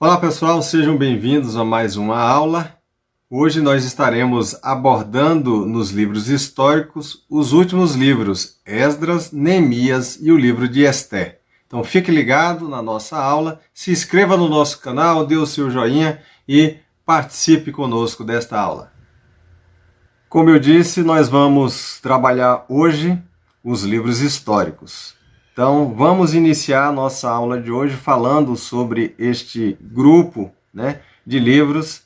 Olá pessoal, sejam bem-vindos a mais uma aula. Hoje nós estaremos abordando nos livros históricos os últimos livros, Esdras, Neemias e o livro de Ester. Então fique ligado na nossa aula, se inscreva no nosso canal, dê o seu joinha e participe conosco desta aula. Como eu disse, nós vamos trabalhar hoje os livros históricos. Então, vamos iniciar a nossa aula de hoje falando sobre este grupo, de livros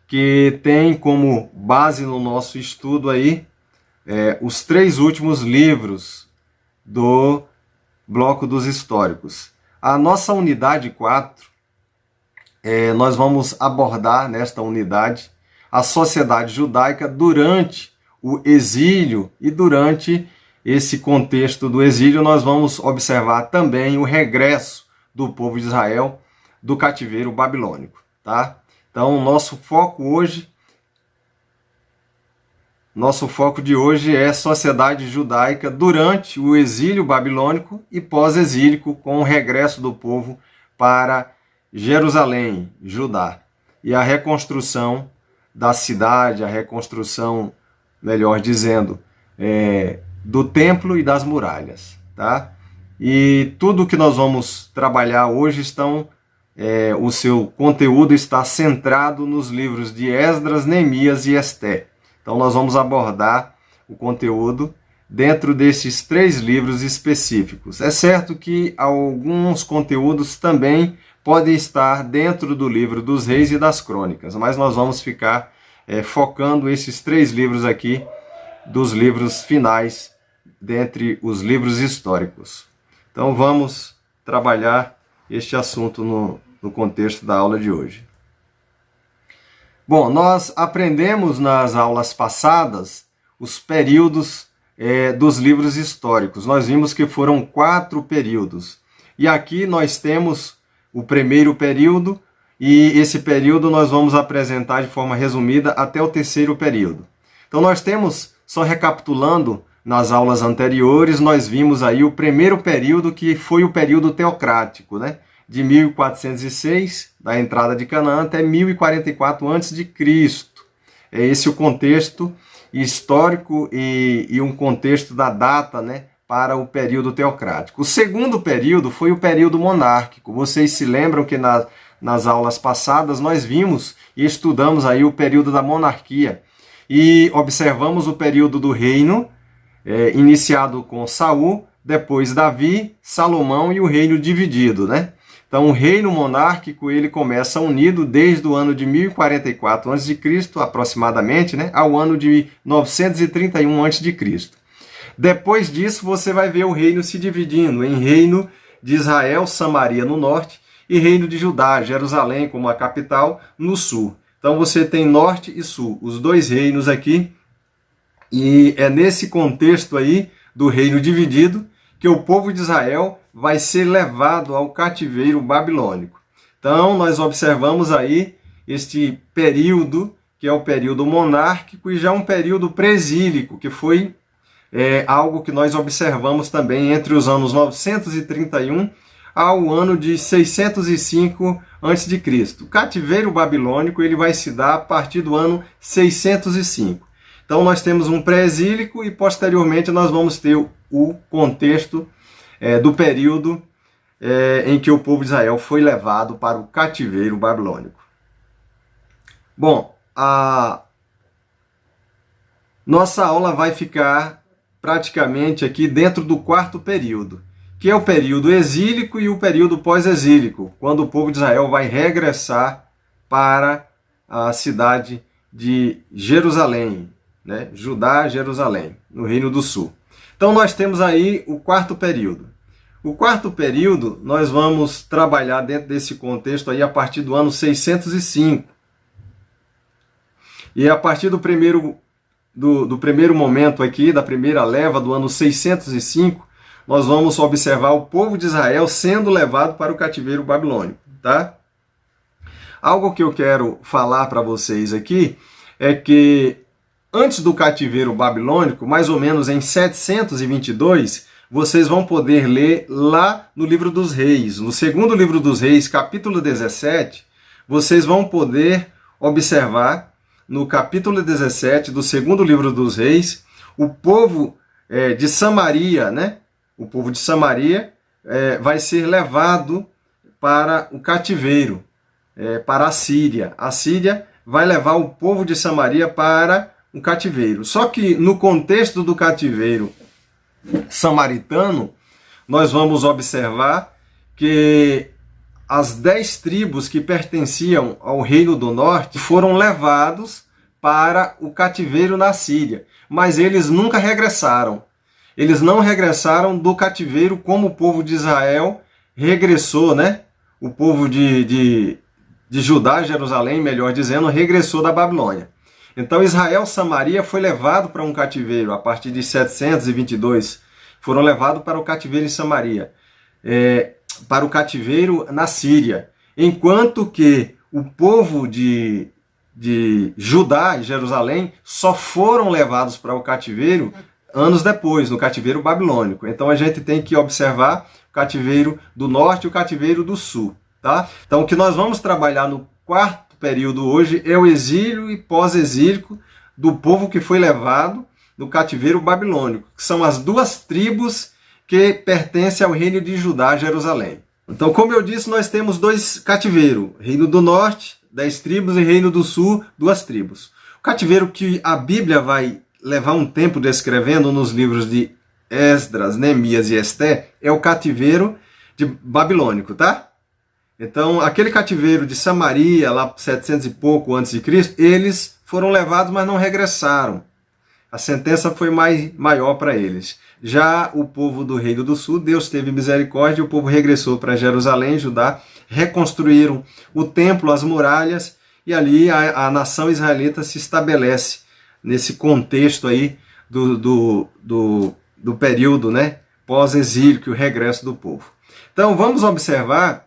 que tem como base no nosso estudo aí os 3 últimos livros do bloco dos históricos. A nossa unidade 4, nós vamos abordar nesta unidade a sociedade judaica durante o exílio e durante esse contexto do exílio, nós vamos observar também o regresso do povo de Israel do cativeiro babilônico, tá? Então, nosso foco de hoje é sociedade judaica durante o exílio babilônico e pós-exílico, com o regresso do povo para Jerusalém, Judá, e a reconstrução da cidade, a reconstrução, melhor dizendo, do templo e das muralhas, tá? E tudo que nós vamos trabalhar hoje o seu conteúdo está centrado nos livros de Esdras, Neemias e Ester. Então nós vamos abordar o conteúdo dentro desses 3 livros específicos. É certo que alguns conteúdos também podem estar dentro do livro dos Reis e das Crônicas, mas nós vamos ficar focando esses 3 livros aqui, dos livros finais dentre os livros históricos. Então vamos trabalhar este assunto no contexto da aula de hoje. Bom, nós aprendemos nas aulas passadas os períodos dos livros históricos. Nós vimos que foram 4 períodos. E aqui nós temos o primeiro período, e esse período nós vamos apresentar de forma resumida até o 3º período. Então nós temos, só recapitulando, nas aulas anteriores, nós vimos aí o primeiro período, que foi o período teocrático, de 1406, da entrada de Canaã, até 1044 a.C. É esse o contexto histórico e um contexto da data, para o período teocrático. O segundo período foi o período monárquico. Vocês se lembram que nas aulas passadas nós vimos e estudamos aí o período da monarquia e observamos o período do reino, iniciado com Saul, depois Davi, Salomão e o reino dividido, Então o reino monárquico ele começa unido desde o ano de 1044 a.C., aproximadamente, ao ano de 931 a.C. Depois disso você vai ver o reino se dividindo em reino de Israel, Samaria no norte, e reino de Judá, Jerusalém como a capital, no sul. Então você tem norte e sul, os 2 reinos aqui. E é nesse contexto aí do reino dividido que o povo de Israel vai ser levado ao cativeiro babilônico. Então nós observamos aí este período, que é o período monárquico, e já um período presílico, que foi algo que nós observamos também entre os anos 931 ao ano de 605 a.C. O cativeiro babilônico ele vai se dar a partir do ano 605. Então nós temos um pré-exílico e posteriormente nós vamos ter o contexto do período em que o povo de Israel foi levado para o cativeiro babilônico. Bom, a nossa aula vai ficar praticamente aqui dentro do 4º período, que é o período exílico e o período pós-exílico, quando o povo de Israel vai regressar para a cidade de Jerusalém, Judá, Jerusalém, no Reino do Sul. Então nós temos aí o 4º período. O 4º período nós vamos trabalhar dentro desse contexto aí a partir do ano 605. E a partir do primeiro momento aqui, da primeira leva do ano 605, nós vamos observar o povo de Israel sendo levado para o cativeiro babilônico, tá? Algo que eu quero falar para vocês aqui é que antes do cativeiro babilônico, mais ou menos em 722, vocês vão poder ler lá no livro dos Reis. No segundo livro dos Reis, capítulo 17, vocês vão poder observar no capítulo 17 do segundo livro dos Reis, o povo de Samaria, né? O povo de Samaria vai ser levado para o cativeiro, para a Síria. A Síria vai levar o povo de Samaria para um cativeiro. Só que no contexto do cativeiro samaritano, nós vamos observar que as 10 tribos que pertenciam ao Reino do Norte foram levados para o cativeiro na Síria, mas eles nunca regressaram. Eles não regressaram do cativeiro como o povo de Israel regressou, né? O povo de Judá, Jerusalém, melhor dizendo, regressou da Babilônia. Então Israel, Samaria foi levado para um cativeiro a partir de 722. Foram levados para o cativeiro em Samaria, para o cativeiro na Síria. Enquanto que o povo de Judá e Jerusalém só foram levados para o cativeiro anos depois, no cativeiro babilônico. Então a gente tem que observar o cativeiro do norte e o cativeiro do sul. Tá? Então o que nós vamos trabalhar no quarto período hoje é o exílio e pós-exílico do povo que foi levado no cativeiro babilônico, que são as 2 tribos que pertencem ao reino de Judá, Jerusalém. Então, como eu disse, nós temos 2 cativeiros, reino do norte, 10 tribos, e reino do sul, 2 tribos. O cativeiro que a Bíblia vai levar um tempo descrevendo nos livros de Esdras, Neemias e Esté é o cativeiro babilônico, tá? Então, aquele cativeiro de Samaria, lá 700 e pouco antes de Cristo, eles foram levados, mas não regressaram. A sentença foi maior para eles. Já o povo do Reino do Sul, Deus teve misericórdia, o povo regressou para Jerusalém, Judá, reconstruíram o templo, as muralhas, e ali a nação israelita se estabelece nesse contexto aí do período, né, pós-exílio, que o regresso do povo. Então vamos observar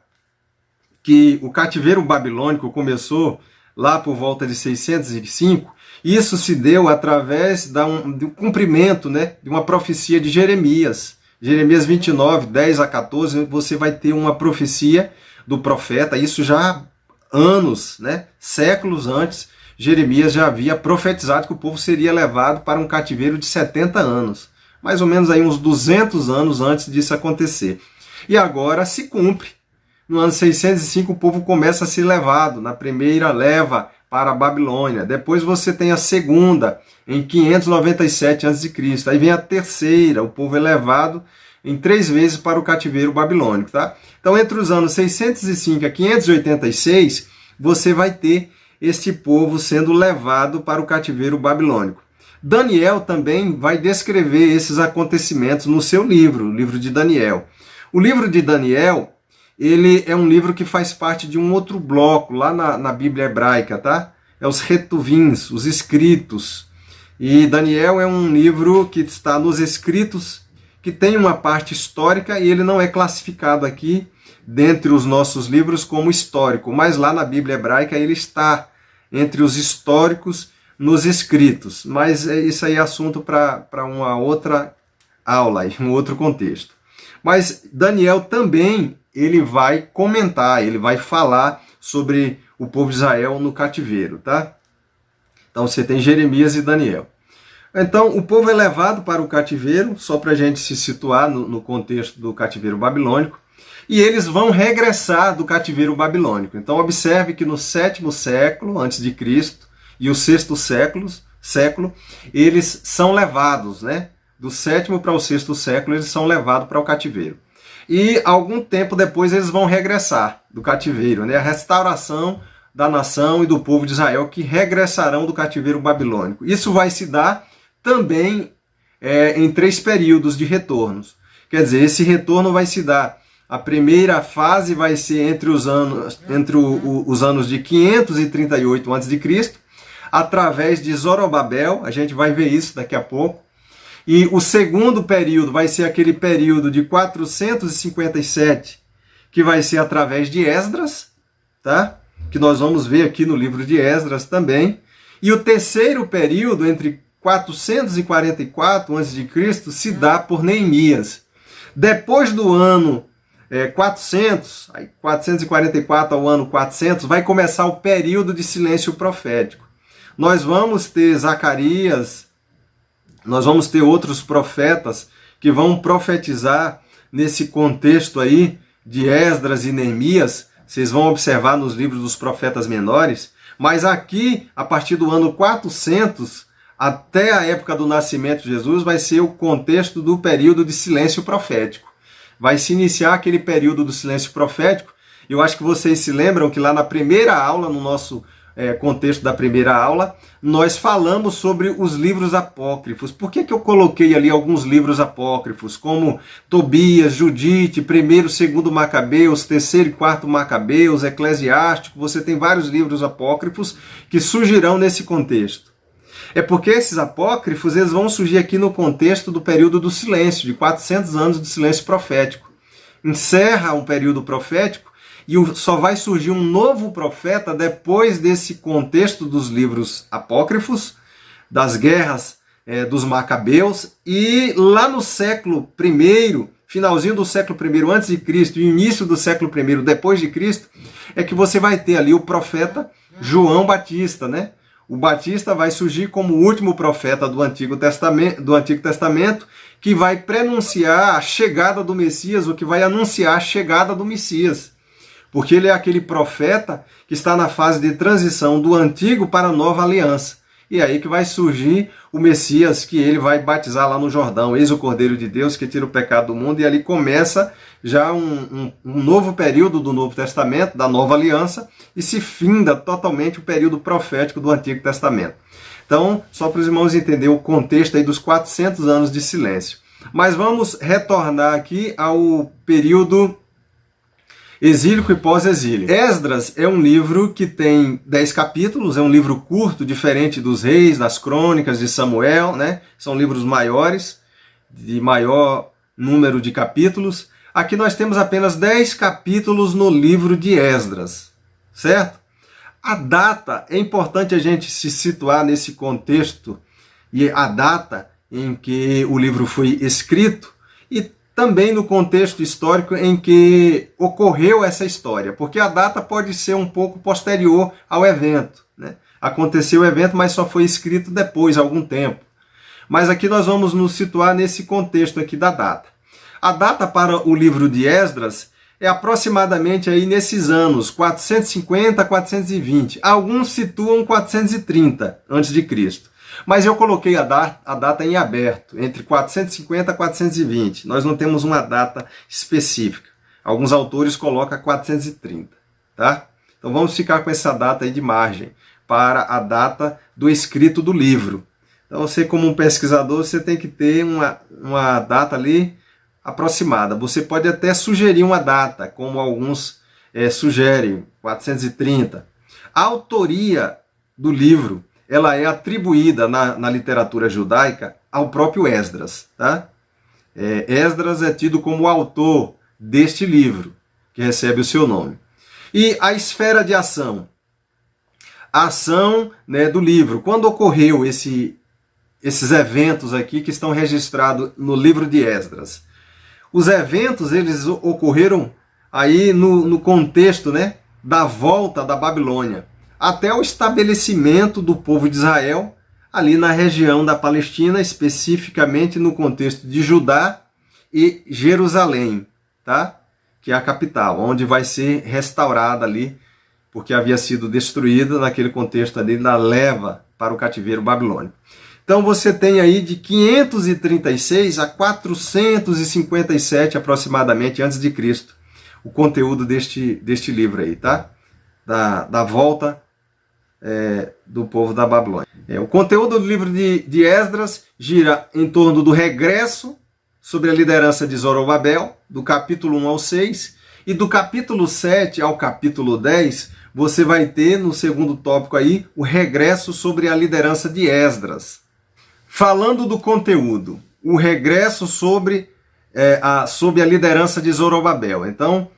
que o cativeiro babilônico começou lá por volta de 605, e isso se deu através do cumprimento, né, de uma profecia de Jeremias. Jeremias 29, 10 a 14, você vai ter uma profecia do profeta, isso já há anos, né, séculos antes, Jeremias já havia profetizado que o povo seria levado para um cativeiro de 70 anos. Mais ou menos aí uns 200 anos antes disso acontecer. E agora se cumpre. No ano 605 o povo começa a ser levado, na primeira leva para a Babilônia. Depois você tem a segunda, em 597 a.C. Aí vem a terceira, o povo é levado em 3 vezes para o cativeiro babilônico. Tá? Então entre os anos 605 a 586, você vai ter este povo sendo levado para o cativeiro babilônico. Daniel também vai descrever esses acontecimentos no seu livro, o livro de Daniel. O livro de Daniel, ele é um livro que faz parte de um outro bloco, lá na Bíblia hebraica, tá? É os Retuvins, os escritos. E Daniel é um livro que está nos escritos, que tem uma parte histórica, e ele não é classificado aqui, dentre os nossos livros, como histórico, mas lá na Bíblia hebraica ele está entre os históricos nos escritos. Mas isso aí é assunto para uma outra aula, um outro contexto. Mas Daniel também ele vai comentar, ele vai falar sobre o povo de Israel no cativeiro, tá? Então você tem Jeremias e Daniel. Então o povo é levado para o cativeiro, só para a gente se situar no contexto do cativeiro babilônico, e eles vão regressar do cativeiro babilônico. Então observe que no 7º século antes de Cristo e o 6º século, eles são levados, né? Do 7º para o 6º século, eles são levados para o cativeiro. E algum tempo depois eles vão regressar do cativeiro, né? A restauração da nação e do povo de Israel que regressarão do cativeiro babilônico. Isso vai se dar também em 3 períodos de retornos. Quer dizer, esse retorno vai se dar. A primeira fase vai ser entre os anos de 538 a.C., através de Zorobabel, a gente vai ver isso daqui a pouco. E o segundo período vai ser aquele período de 457, que vai ser através de Esdras, tá? Que nós vamos ver aqui no livro de Esdras também. E o terceiro período, entre 444 a.C., se dá por Neemias. Depois do ano 400, aí 444 ao ano 400, vai começar o período de silêncio profético. Nós vamos ter Zacarias, nós vamos ter outros profetas que vão profetizar nesse contexto aí de Esdras e Neemias. Vocês vão observar nos livros dos profetas menores, mas aqui, a partir do ano 400, até a época do nascimento de Jesus, vai ser o contexto do período de silêncio profético. Vai se iniciar aquele período do silêncio profético. Eu acho que vocês se lembram que lá na primeira aula, no nosso contexto da primeira aula, nós falamos sobre os livros apócrifos. Por que eu coloquei ali alguns livros apócrifos, como Tobias, Judite, 1º e 2º Macabeus, 3º e 4º Macabeus, Eclesiástico? Você tem vários livros apócrifos que surgirão nesse contexto. É porque esses apócrifos eles vão surgir aqui no contexto do período do silêncio, de 400 anos de silêncio profético. Encerra um período profético e só vai surgir um novo profeta depois desse contexto dos livros apócrifos, das guerras dos Macabeus, e lá no século I, finalzinho do século I antes de Cristo e início do século I depois de Cristo, é que você vai ter ali o profeta João Batista, né? O Batista vai surgir como o último profeta do Antigo Testamento, que vai prenunciar a chegada do Messias, ou que vai anunciar a chegada do Messias. Porque ele é aquele profeta que está na fase de transição do Antigo para a Nova Aliança. E é aí que vai surgir o Messias, que ele vai batizar lá no Jordão. Eis o Cordeiro de Deus que tira o pecado do mundo. E ali começa já um novo período do Novo Testamento, da Nova Aliança, e se finda totalmente o período profético do Antigo Testamento. Então, só para os irmãos entenderem o contexto aí dos 400 anos de silêncio. Mas vamos retornar aqui ao período exílico e pós-exílio. Esdras é um livro que tem 10 capítulos, é um livro curto, diferente dos Reis, das Crônicas de Samuel, né? São livros maiores, de maior número de capítulos. Aqui nós temos apenas 10 capítulos no livro de Esdras, certo? A data, é importante a gente se situar nesse contexto, e a data em que o livro foi escrito, e também no contexto histórico em que ocorreu essa história, porque a data pode ser um pouco posterior ao evento, né? Aconteceu o evento, mas só foi escrito depois, algum tempo. Mas aqui nós vamos nos situar nesse contexto aqui da data. A data para o livro de Esdras é aproximadamente aí nesses anos 450 a 420. Alguns situam 430 a.C. Mas eu coloquei a data em aberto, entre 450 a 420. Nós não temos uma data específica. Alguns autores colocam 430, tá? Então vamos ficar com essa data aí de margem para a data do escrito do livro. Então você, como um pesquisador, você tem que ter uma data ali aproximada. Você pode até sugerir uma data, como alguns sugerem, 430. A autoria do livro ela é atribuída na literatura judaica ao próprio Esdras. Tá? Esdras é tido como o autor deste livro, que recebe o seu nome. E a esfera de ação. A ação, né, do livro. Quando ocorreu esses eventos aqui que estão registrados no livro de Esdras? Os eventos eles ocorreram aí no contexto, né, da volta da Babilônia, até o estabelecimento do povo de Israel, ali na região da Palestina, especificamente no contexto de Judá e Jerusalém, tá? Que é a capital, onde vai ser restaurada ali, porque havia sido destruída naquele contexto ali da leva para o cativeiro babilônico. Então você tem aí de 536 a 457 aproximadamente antes de Cristo, o conteúdo deste livro aí, tá? Da volta do povo da Babilônia. O conteúdo do livro de Esdras gira em torno do regresso sobre a liderança de Zorobabel, do capítulo 1 ao 6, e do capítulo 7 ao capítulo 10, você vai ter no segundo tópico aí o regresso sobre a liderança de Esdras. Falando do conteúdo, o regresso sobre a liderança de Zorobabel. Então,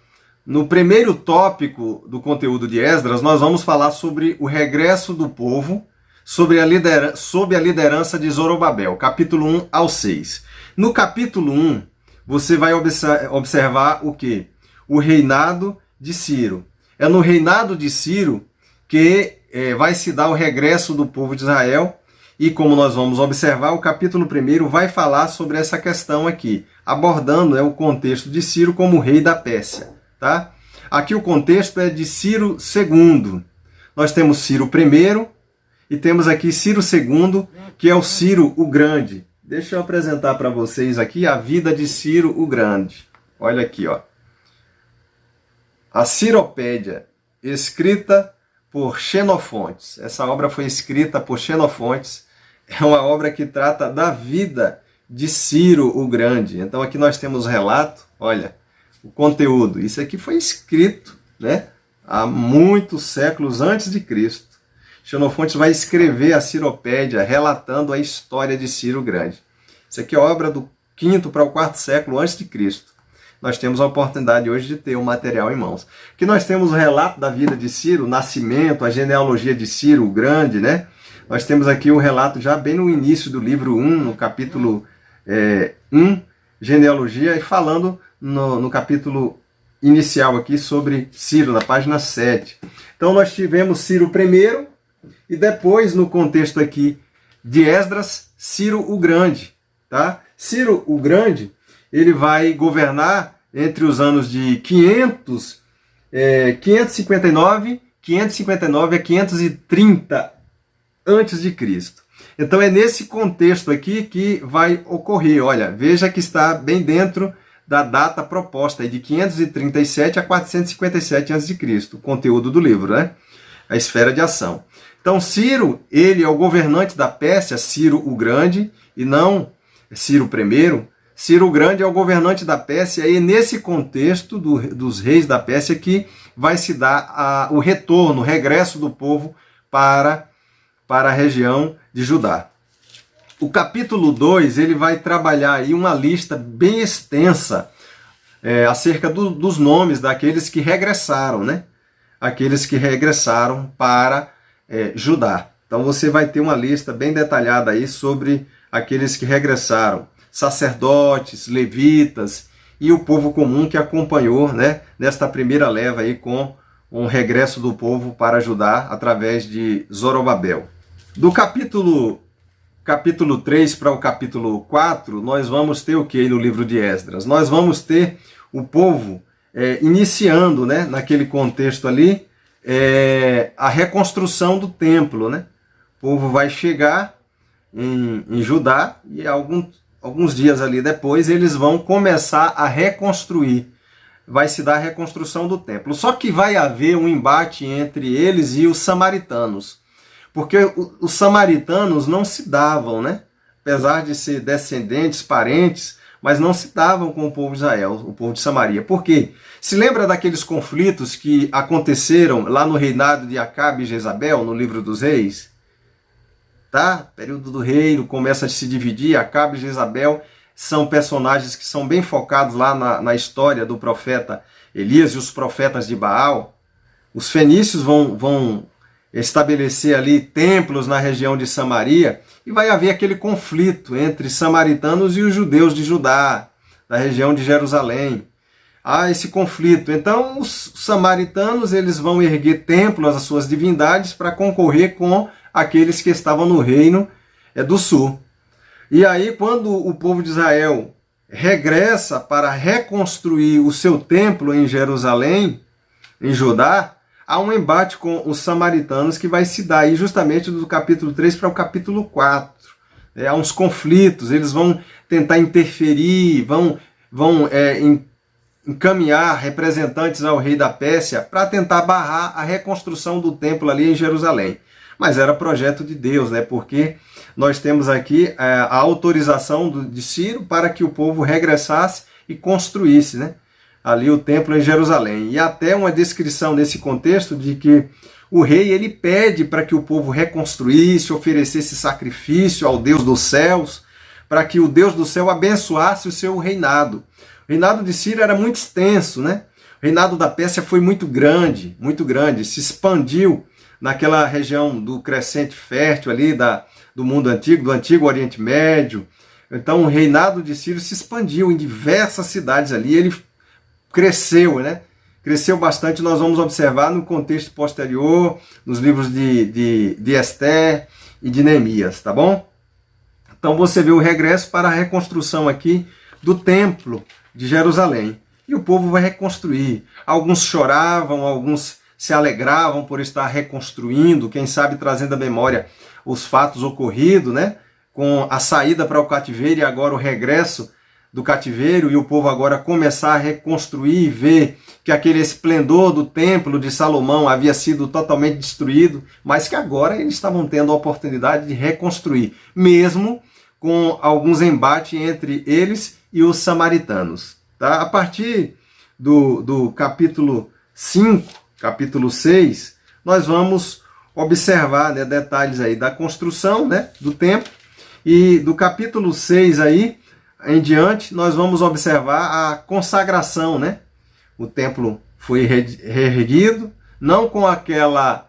no primeiro tópico do conteúdo de Esdras, nós vamos falar sobre o regresso do povo sob a liderança de Zorobabel, capítulo 1 ao 6. No capítulo 1, você vai observar o quê? o reinado de Ciro. É no reinado de Ciro que vai se dar o regresso do povo de Israel. E como nós vamos observar, o capítulo 1 vai falar sobre essa questão aqui, abordando o contexto de Ciro como rei da Pérsia. Tá? Aqui o contexto é de Ciro II. Nós temos Ciro I e temos aqui Ciro II, que é o Ciro o Grande. Deixa eu apresentar para vocês aqui a vida de Ciro o Grande. Olha aqui, ó. A Ciropédia, escrita por Xenofontes. Essa obra foi escrita por Xenofontes. É uma obra que trata da vida de Ciro o Grande. Então aqui nós temos o relato, olha, o conteúdo. Isso aqui foi escrito, né, há muitos séculos antes de Cristo. Xenofontes vai escrever a Ciropédia relatando a história de Ciro o Grande. Isso aqui é obra do 5º para o 4º século antes de Cristo. Nós temos a oportunidade hoje de ter o material em mãos. Aqui nós temos o relato da vida de Ciro, o nascimento, a genealogia de Ciro o Grande, né? Nós temos aqui o relato já bem no início do livro 1, no capítulo 1, genealogia, e falando no capítulo inicial aqui sobre Ciro, na página 7. Então nós tivemos Ciro I, e depois, no contexto aqui de Esdras, Ciro o Grande. Tá? Ciro o Grande, ele vai governar entre os anos de 559 a 530 antes de Cristo. Então é nesse contexto aqui que vai ocorrer. Olha, veja que está bem dentro da data proposta, de 537 a 457 a.C., o conteúdo do livro, né? A esfera de ação. Então Ciro, ele é o governante da Pérsia, Ciro o Grande, e não Ciro I. Ciro o Grande é o governante da Pérsia, e nesse contexto dos reis da Pérsia que vai se dar o retorno, o regresso do povo para a região de Judá. O capítulo 2 ele vai trabalhar aí uma lista bem extensa acerca dos nomes daqueles que regressaram, né? Aqueles que regressaram para Judá. Então você vai ter uma lista bem detalhada aí sobre aqueles que regressaram, sacerdotes, levitas e o povo comum que acompanhou, né, nesta primeira leva aí com um regresso do povo para Judá através de Zorobabel. Do capítulo 3 para o capítulo 4, nós vamos ter o que no livro de Esdras? Nós vamos ter o povo iniciando, né, naquele contexto ali, a reconstrução do templo. Né? O povo vai chegar em Judá e alguns dias ali depois eles vão começar a reconstruir. Vai se dar a reconstrução do templo. Só que vai haver um embate entre eles e os samaritanos. Porque os samaritanos não se davam, né? Apesar de ser descendentes, parentes, mas não se davam com o povo de Israel, o povo de Samaria. Por quê? Se lembra daqueles conflitos que aconteceram lá no reinado de Acabe e Jezabel, no livro dos reis? Tá? O período do reino começa a se dividir. Acabe e Jezabel são personagens que são bem focados lá na história do profeta Elias e os profetas de Baal. Os fenícios vão estabelecer ali templos na região de Samaria e vai haver aquele conflito entre samaritanos e os judeus de Judá, da região de Jerusalém. Há esse conflito. Então os samaritanos eles vão erguer templos às suas divindades para concorrer com aqueles que estavam no reino do sul. E aí quando o povo de Israel regressa para reconstruir o seu templo em Jerusalém, em Judá, há um embate com os samaritanos que vai se dar aí justamente do capítulo 3 para o capítulo 4. Há uns conflitos, eles vão tentar interferir, vão encaminhar representantes ao rei da Pérsia para tentar barrar a reconstrução do templo ali em Jerusalém. Mas era projeto de Deus, né? Porque nós temos aqui a autorização de Ciro para que o povo regressasse e construísse, né, ali o templo em Jerusalém. E até uma descrição nesse contexto de que o rei ele pede para que o povo reconstruísse, oferecesse sacrifício ao Deus dos céus, para que o Deus do céu abençoasse o seu reinado. O reinado de Ciro era muito extenso, né? O reinado da Pérsia foi muito grande, se expandiu naquela região do crescente fértil ali do mundo antigo, do antigo Oriente Médio. Então o reinado de Ciro se expandiu em diversas cidades ali. Ele cresceu, né? Cresceu bastante, nós vamos observar no contexto posterior, nos livros de Esther e de Neemias, tá bom? Então você vê o regresso para a reconstrução aqui do templo de Jerusalém. E o povo vai reconstruir. Alguns choravam, alguns se alegravam por estar reconstruindo, quem sabe trazendo à memória os fatos ocorridos, né? Com a saída para o cativeiro e agora o regresso do cativeiro, e o povo agora começar a reconstruir e ver que aquele esplendor do templo de Salomão havia sido totalmente destruído, mas que agora eles estavam tendo a oportunidade de reconstruir, mesmo com alguns embates entre eles e os samaritanos. Tá? A partir do capítulo 5, capítulo 6, nós vamos observar, né, detalhes aí da construção, né, do templo, e do capítulo 6 aí em diante, nós vamos observar a consagração, né? O templo foi reerguido, não com aquela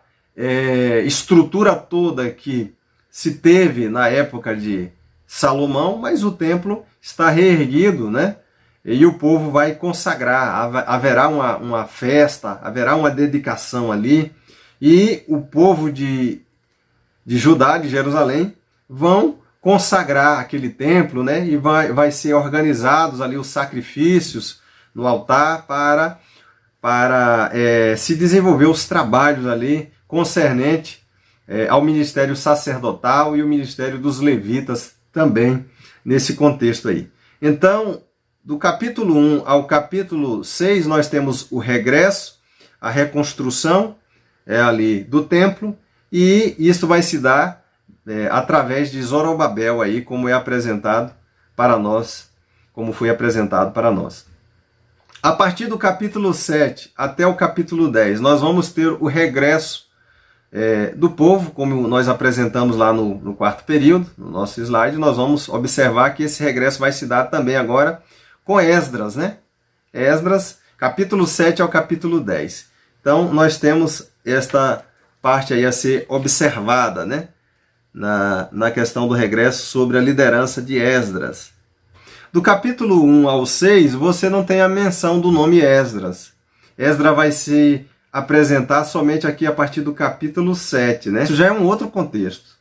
estrutura toda que se teve na época de Salomão, mas o templo está reerguido, né? E o povo vai consagrar, haverá uma festa, haverá uma dedicação ali, e o povo de Judá, de Jerusalém, vão consagrar aquele templo, né? E vai ser organizados ali os sacrifícios no altar para se desenvolver os trabalhos ali concernente ao ministério sacerdotal e o ministério dos levitas também nesse contexto aí. Então, do capítulo 1 ao capítulo 6, nós temos o regresso, a reconstrução ali do templo, e isso vai se dar através de Zorobabel, aí, como é apresentado para nós, como foi apresentado para nós. A partir do capítulo 7 até o capítulo 10, nós vamos ter o regresso do povo, como nós apresentamos lá no quarto período, no nosso slide. Nós vamos observar que esse regresso vai se dar também agora com Esdras, né? Esdras, capítulo 7 ao capítulo 10. Então, nós temos esta parte aí a ser observada, né? Na questão do regresso sobre a liderança de Esdras. Do capítulo 1 ao 6, você não tem a menção do nome Esdras. Esdras vai se apresentar somente aqui a partir do capítulo 7, né? Isso já é um outro contexto.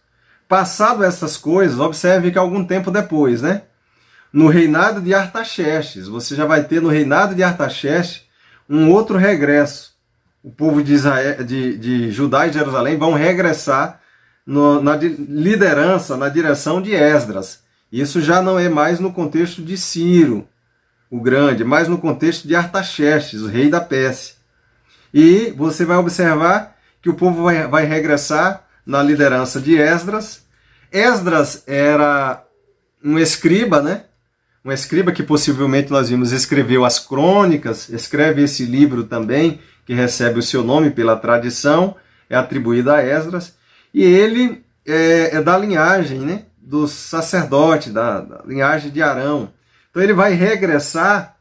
Passado essas coisas, observe que algum tempo depois, né? No reinado de Artaxerxes, você já vai ter no reinado de Artaxerxes um outro regresso. O povo de Israel, de Judá e Jerusalém vão regressar na liderança, na direção de Esdras. Isso já não é mais no contexto de Ciro, o Grande, mas no contexto de Artaxerxes, o rei da Pérsia. E você vai observar que o povo vai regressar na liderança de Esdras. Esdras era um escriba, né? Um escriba que possivelmente nós vimos escreveu as crônicas, escreve esse livro também, que recebe o seu nome pela tradição, é atribuído a Esdras. E ele é da linhagem, né, dos sacerdotes, da linhagem de Arão. Então ele vai regressar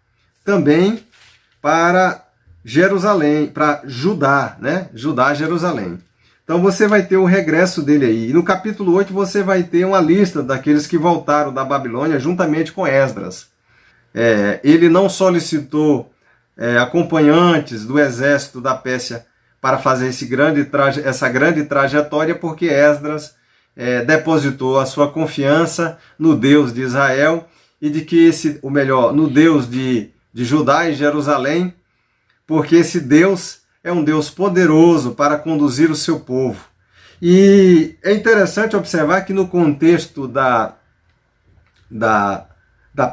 também para Jerusalém, para Judá, né? Judá, Jerusalém. Então você vai ter o regresso dele aí. E no capítulo 8 você vai ter uma lista daqueles que voltaram da Babilônia juntamente com Esdras. Ele não solicitou acompanhantes do exército da Pérsia para fazer essa grande trajetória, porque Esdras depositou a sua confiança no Deus de Israel e de que no Deus de Judá e Jerusalém, porque esse Deus é um Deus poderoso para conduzir o seu povo. E é interessante observar que no contexto da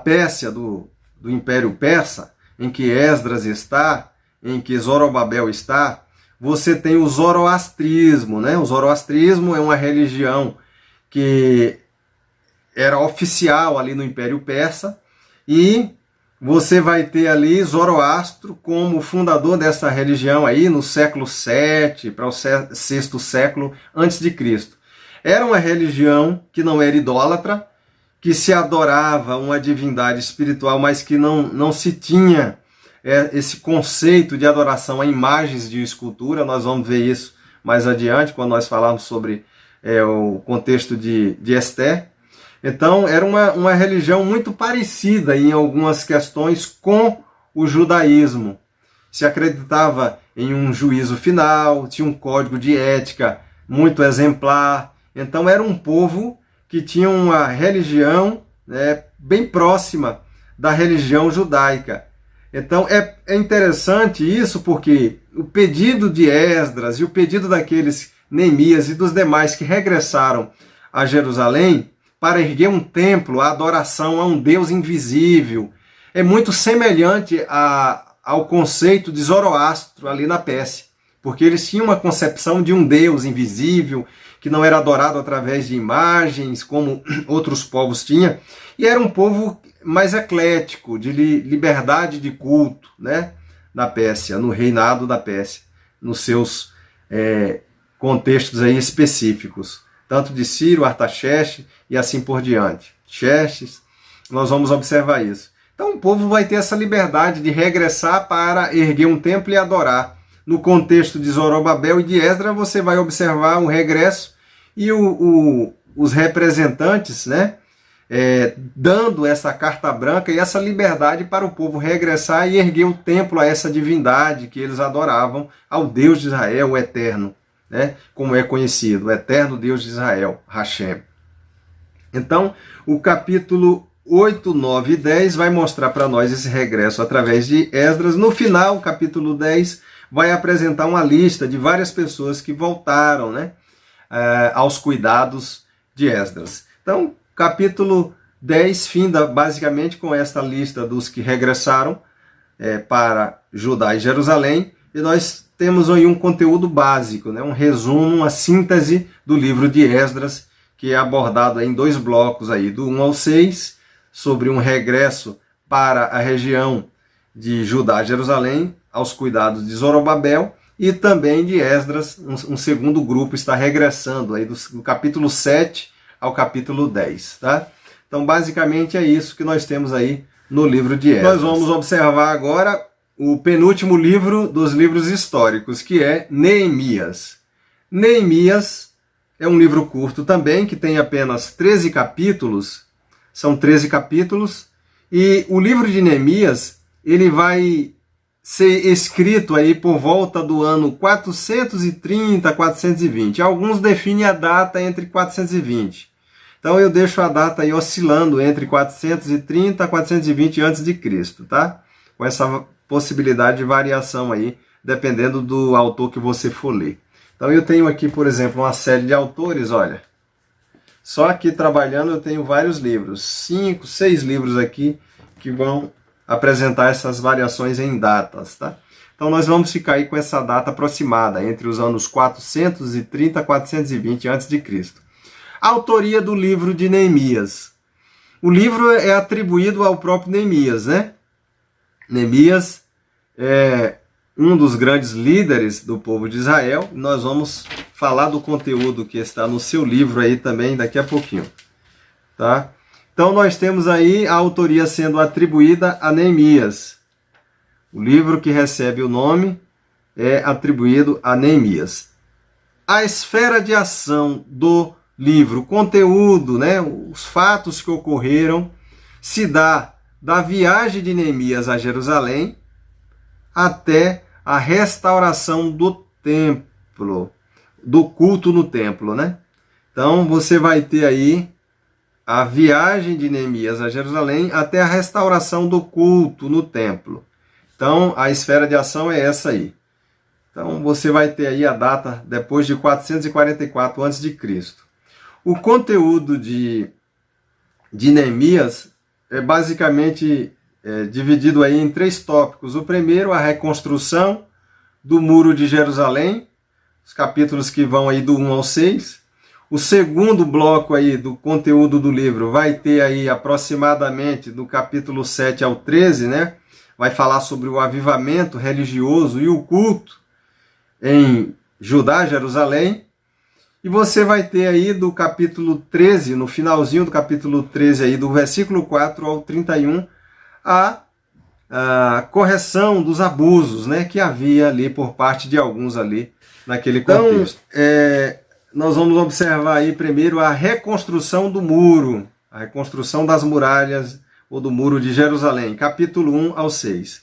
Pérsia, do Império Persa, em que Esdras está, em que Zorobabel está, você tem o zoroastrismo, né? O zoroastrismo é uma religião que era oficial ali no Império Persa, e você vai ter ali Zoroastro como fundador dessa religião aí no século 7 para o 6º século antes de Cristo. Era uma religião que não era idólatra, que se adorava uma divindade espiritual, mas que não se tinha esse conceito de adoração a imagens de escultura. Nós vamos ver isso mais adiante, quando nós falarmos sobre o contexto de Esther. Então, era uma religião muito parecida em algumas questões com o judaísmo. Se acreditava em um juízo final, tinha um código de ética muito exemplar. Então era um povo que tinha uma religião, né, bem próxima da religião judaica. Então é interessante isso porque o pedido de Esdras e o pedido daqueles Neemias e dos demais que regressaram a Jerusalém para erguer um templo, a adoração a um Deus invisível, é muito semelhante ao conceito de Zoroastro ali na Pérsia, porque eles tinham uma concepção de um Deus invisível, que não era adorado através de imagens, como outros povos tinham, e era um povo mais eclético, de liberdade de culto, né? Na Pérsia, no reinado da Pérsia, nos seus contextos aí específicos, tanto de Ciro, Artaxerxes e assim por diante. Xerxes, nós vamos observar isso. Então o povo vai ter essa liberdade de regressar para erguer um templo e adorar. No contexto de Zorobabel e de Esdras, você vai observar o regresso e os representantes, né, dando essa carta branca e essa liberdade para o povo regressar e erguer o templo a essa divindade que eles adoravam, ao Deus de Israel, o Eterno, né, como é conhecido, o Eterno Deus de Israel, Hashem. Então, o capítulo 8, 9 e 10 vai mostrar para nós esse regresso através de Esdras. No final, o capítulo 10 vai apresentar uma lista de várias pessoas que voltaram, né, aos cuidados de Esdras. Então, capítulo 10 finda basicamente com esta lista dos que regressaram para Judá e Jerusalém, e nós temos aí um conteúdo básico, né, um resumo, uma síntese do livro de Esdras, que é abordado em 2 blocos, aí, do 1 ao 6, sobre um regresso para a região de Judá e Jerusalém, aos cuidados de Zorobabel, e também de Esdras, um segundo grupo está regressando, aí do capítulo 7 ao capítulo 10. Tá? Então, basicamente, é isso que nós temos aí no livro de Esdras. Nós vamos observar agora o penúltimo livro dos livros históricos, que é Neemias. Neemias é um livro curto também, que tem apenas 13 capítulos, são 13 capítulos, e o livro de Neemias, ele vai ser escrito aí por volta do ano 430, 420. Alguns definem a data entre 420. Então eu deixo a data aí oscilando entre 430 a 420 a.C., tá? Com essa possibilidade de variação aí, dependendo do autor que você for ler. Então eu tenho aqui, por exemplo, uma série de autores, olha. Só aqui trabalhando eu tenho vários livros, 5, 6 livros aqui que vão apresentar essas variações em datas, tá? Então nós vamos ficar aí com essa data aproximada, entre os anos 430 a 420 a.C. A autoria do livro de Neemias. O livro é atribuído ao próprio Neemias, né? Neemias é um dos grandes líderes do povo de Israel. Nós vamos falar do conteúdo que está no seu livro aí também daqui a pouquinho, tá? Então nós temos aí a autoria sendo atribuída a Neemias. O livro que recebe o nome é atribuído a Neemias. A esfera de ação do livro, o conteúdo, né, os fatos que ocorreram, se dá da viagem de Neemias a Jerusalém até a restauração do templo, do culto no templo, né? Então você vai ter aí a viagem de Neemias a Jerusalém até a restauração do culto no templo. Então a esfera de ação é essa aí. Então você vai ter aí a data depois de 444 a.C. O conteúdo de Neemias é basicamente dividido aí em 3 tópicos. O primeiro, a reconstrução do muro de Jerusalém, os capítulos que vão aí do 1 ao 6. O segundo bloco aí do conteúdo do livro vai ter aí aproximadamente do capítulo 7 ao 13, né? Vai falar sobre o avivamento religioso e o culto em Judá, Jerusalém. E você vai ter aí do capítulo 13, no finalzinho do capítulo 13, aí, do versículo 4 ao 31, a correção dos abusos, né, que havia ali por parte de alguns ali naquele contexto. Então, nós vamos observar aí primeiro a reconstrução do muro, a reconstrução das muralhas ou do muro de Jerusalém, capítulo 1 ao 6.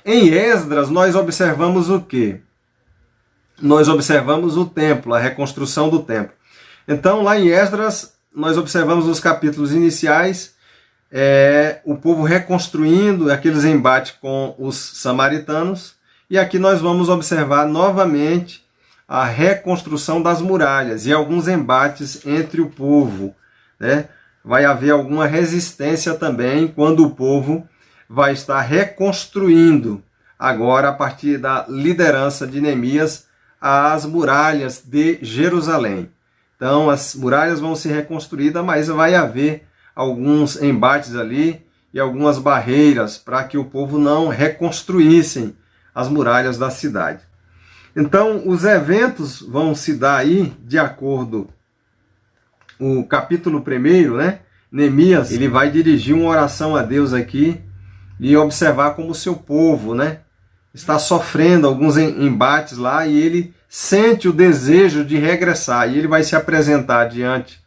Em Esdras, nós observamos o quê? Nós observamos o templo, a reconstrução do templo. Então, lá em Esdras, nós observamos nos capítulos iniciais o povo reconstruindo aqueles embates com os samaritanos. E aqui nós vamos observar novamente a reconstrução das muralhas e alguns embates entre o povo, né? Vai haver alguma resistência também quando o povo vai estar reconstruindo, agora a partir da liderança de Neemias, as muralhas de Jerusalém. Então as muralhas vão ser reconstruídas, mas vai haver alguns embates ali e algumas barreiras para que o povo não reconstruíssem as muralhas da cidade. Então os eventos vão se dar aí de acordo com o capítulo 1, né? Neemias, ele vai dirigir uma oração a Deus aqui e observar como o seu povo, né, está sofrendo alguns embates lá e ele sente o desejo de regressar. E ele vai se apresentar diante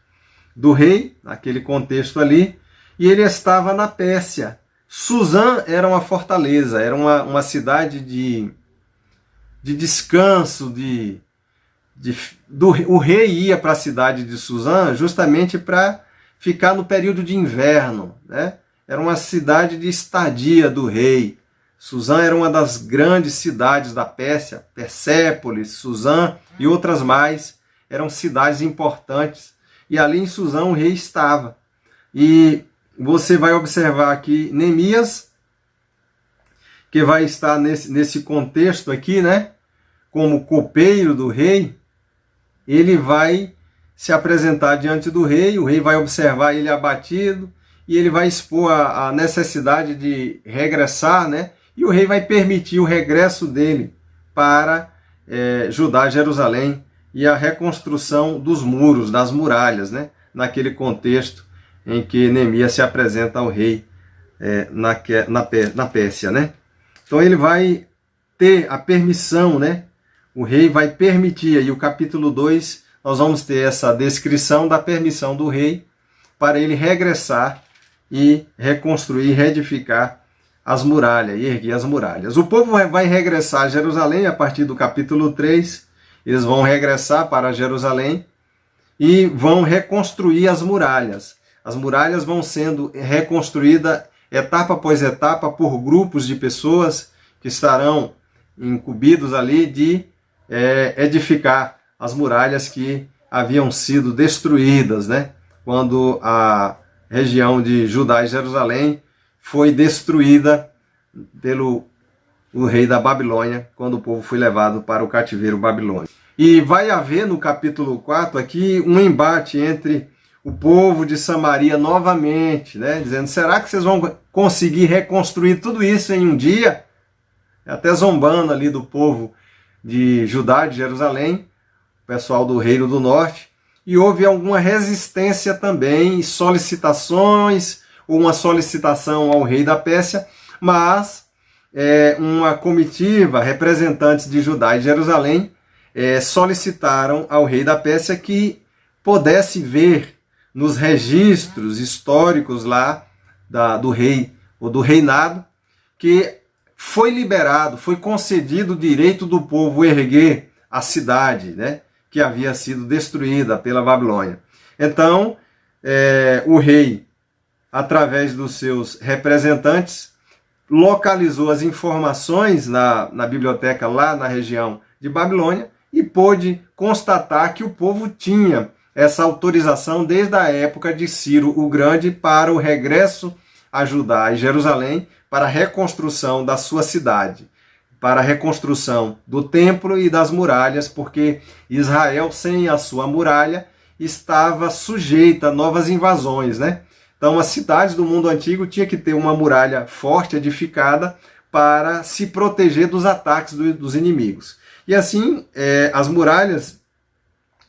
do rei, naquele contexto ali, e ele estava na Pérsia. Suzã era uma fortaleza, era uma cidade de descanso, o rei ia para a cidade de Suzã justamente para ficar no período de inverno, né? Era uma cidade de estadia do rei. Suzã era uma das grandes cidades da Pérsia, Persépolis, Suzã e outras mais, eram cidades importantes. E ali em Suzã o rei estava. E você vai observar aqui Neemias, que vai estar nesse contexto aqui, né? Como copeiro do rei, ele vai se apresentar diante do rei, o rei vai observar ele abatido, e ele vai expor a necessidade de regressar, né? E o rei vai permitir o regresso dele para Judá, Jerusalém, e a reconstrução dos muros, das muralhas, naquele contexto em que Neemias se apresenta ao rei na Pérsia. Então ele vai ter a permissão, o rei vai permitir, aí o capítulo 2, nós vamos ter essa descrição da permissão do rei para ele regressar e reconstruir, reedificar as muralhas, e erguer as muralhas. O povo vai regressar a Jerusalém a partir do capítulo 3, eles vão regressar para Jerusalém e vão reconstruir as muralhas. As muralhas vão sendo reconstruídas etapa após etapa por grupos de pessoas que estarão incumbidos ali de edificar as muralhas que haviam sido destruídas, quando a região de Judá e Jerusalém foi destruída pelo rei da Babilônia, quando o povo foi levado para o cativeiro babilônico. E vai haver no capítulo 4 aqui um embate entre o povo de Samaria novamente, dizendo, será que vocês vão conseguir reconstruir tudo isso em um dia? Até zombando ali do povo de Judá, de Jerusalém, o pessoal do Reino do Norte, e houve alguma resistência também, solicitações, ou uma solicitação ao rei da Pérsia, mas uma comitiva, representantes de Judá e Jerusalém, solicitaram ao rei da Pérsia que pudesse ver nos registros históricos lá do rei, ou do reinado, que foi liberado, foi concedido o direito do povo erguer a cidade, que havia sido destruída pela Babilônia. Então, o rei, através dos seus representantes, localizou as informações na biblioteca lá na região de Babilônia e pôde constatar que o povo tinha essa autorização desde a época de Ciro o Grande para o regresso a Judá e Jerusalém, para a reconstrução da sua cidade, para a reconstrução do templo e das muralhas, porque Israel, sem a sua muralha, estava sujeita a novas invasões, Então, as cidades do mundo antigo tinham que ter uma muralha forte, edificada, para se proteger dos ataques dos inimigos. E assim, as muralhas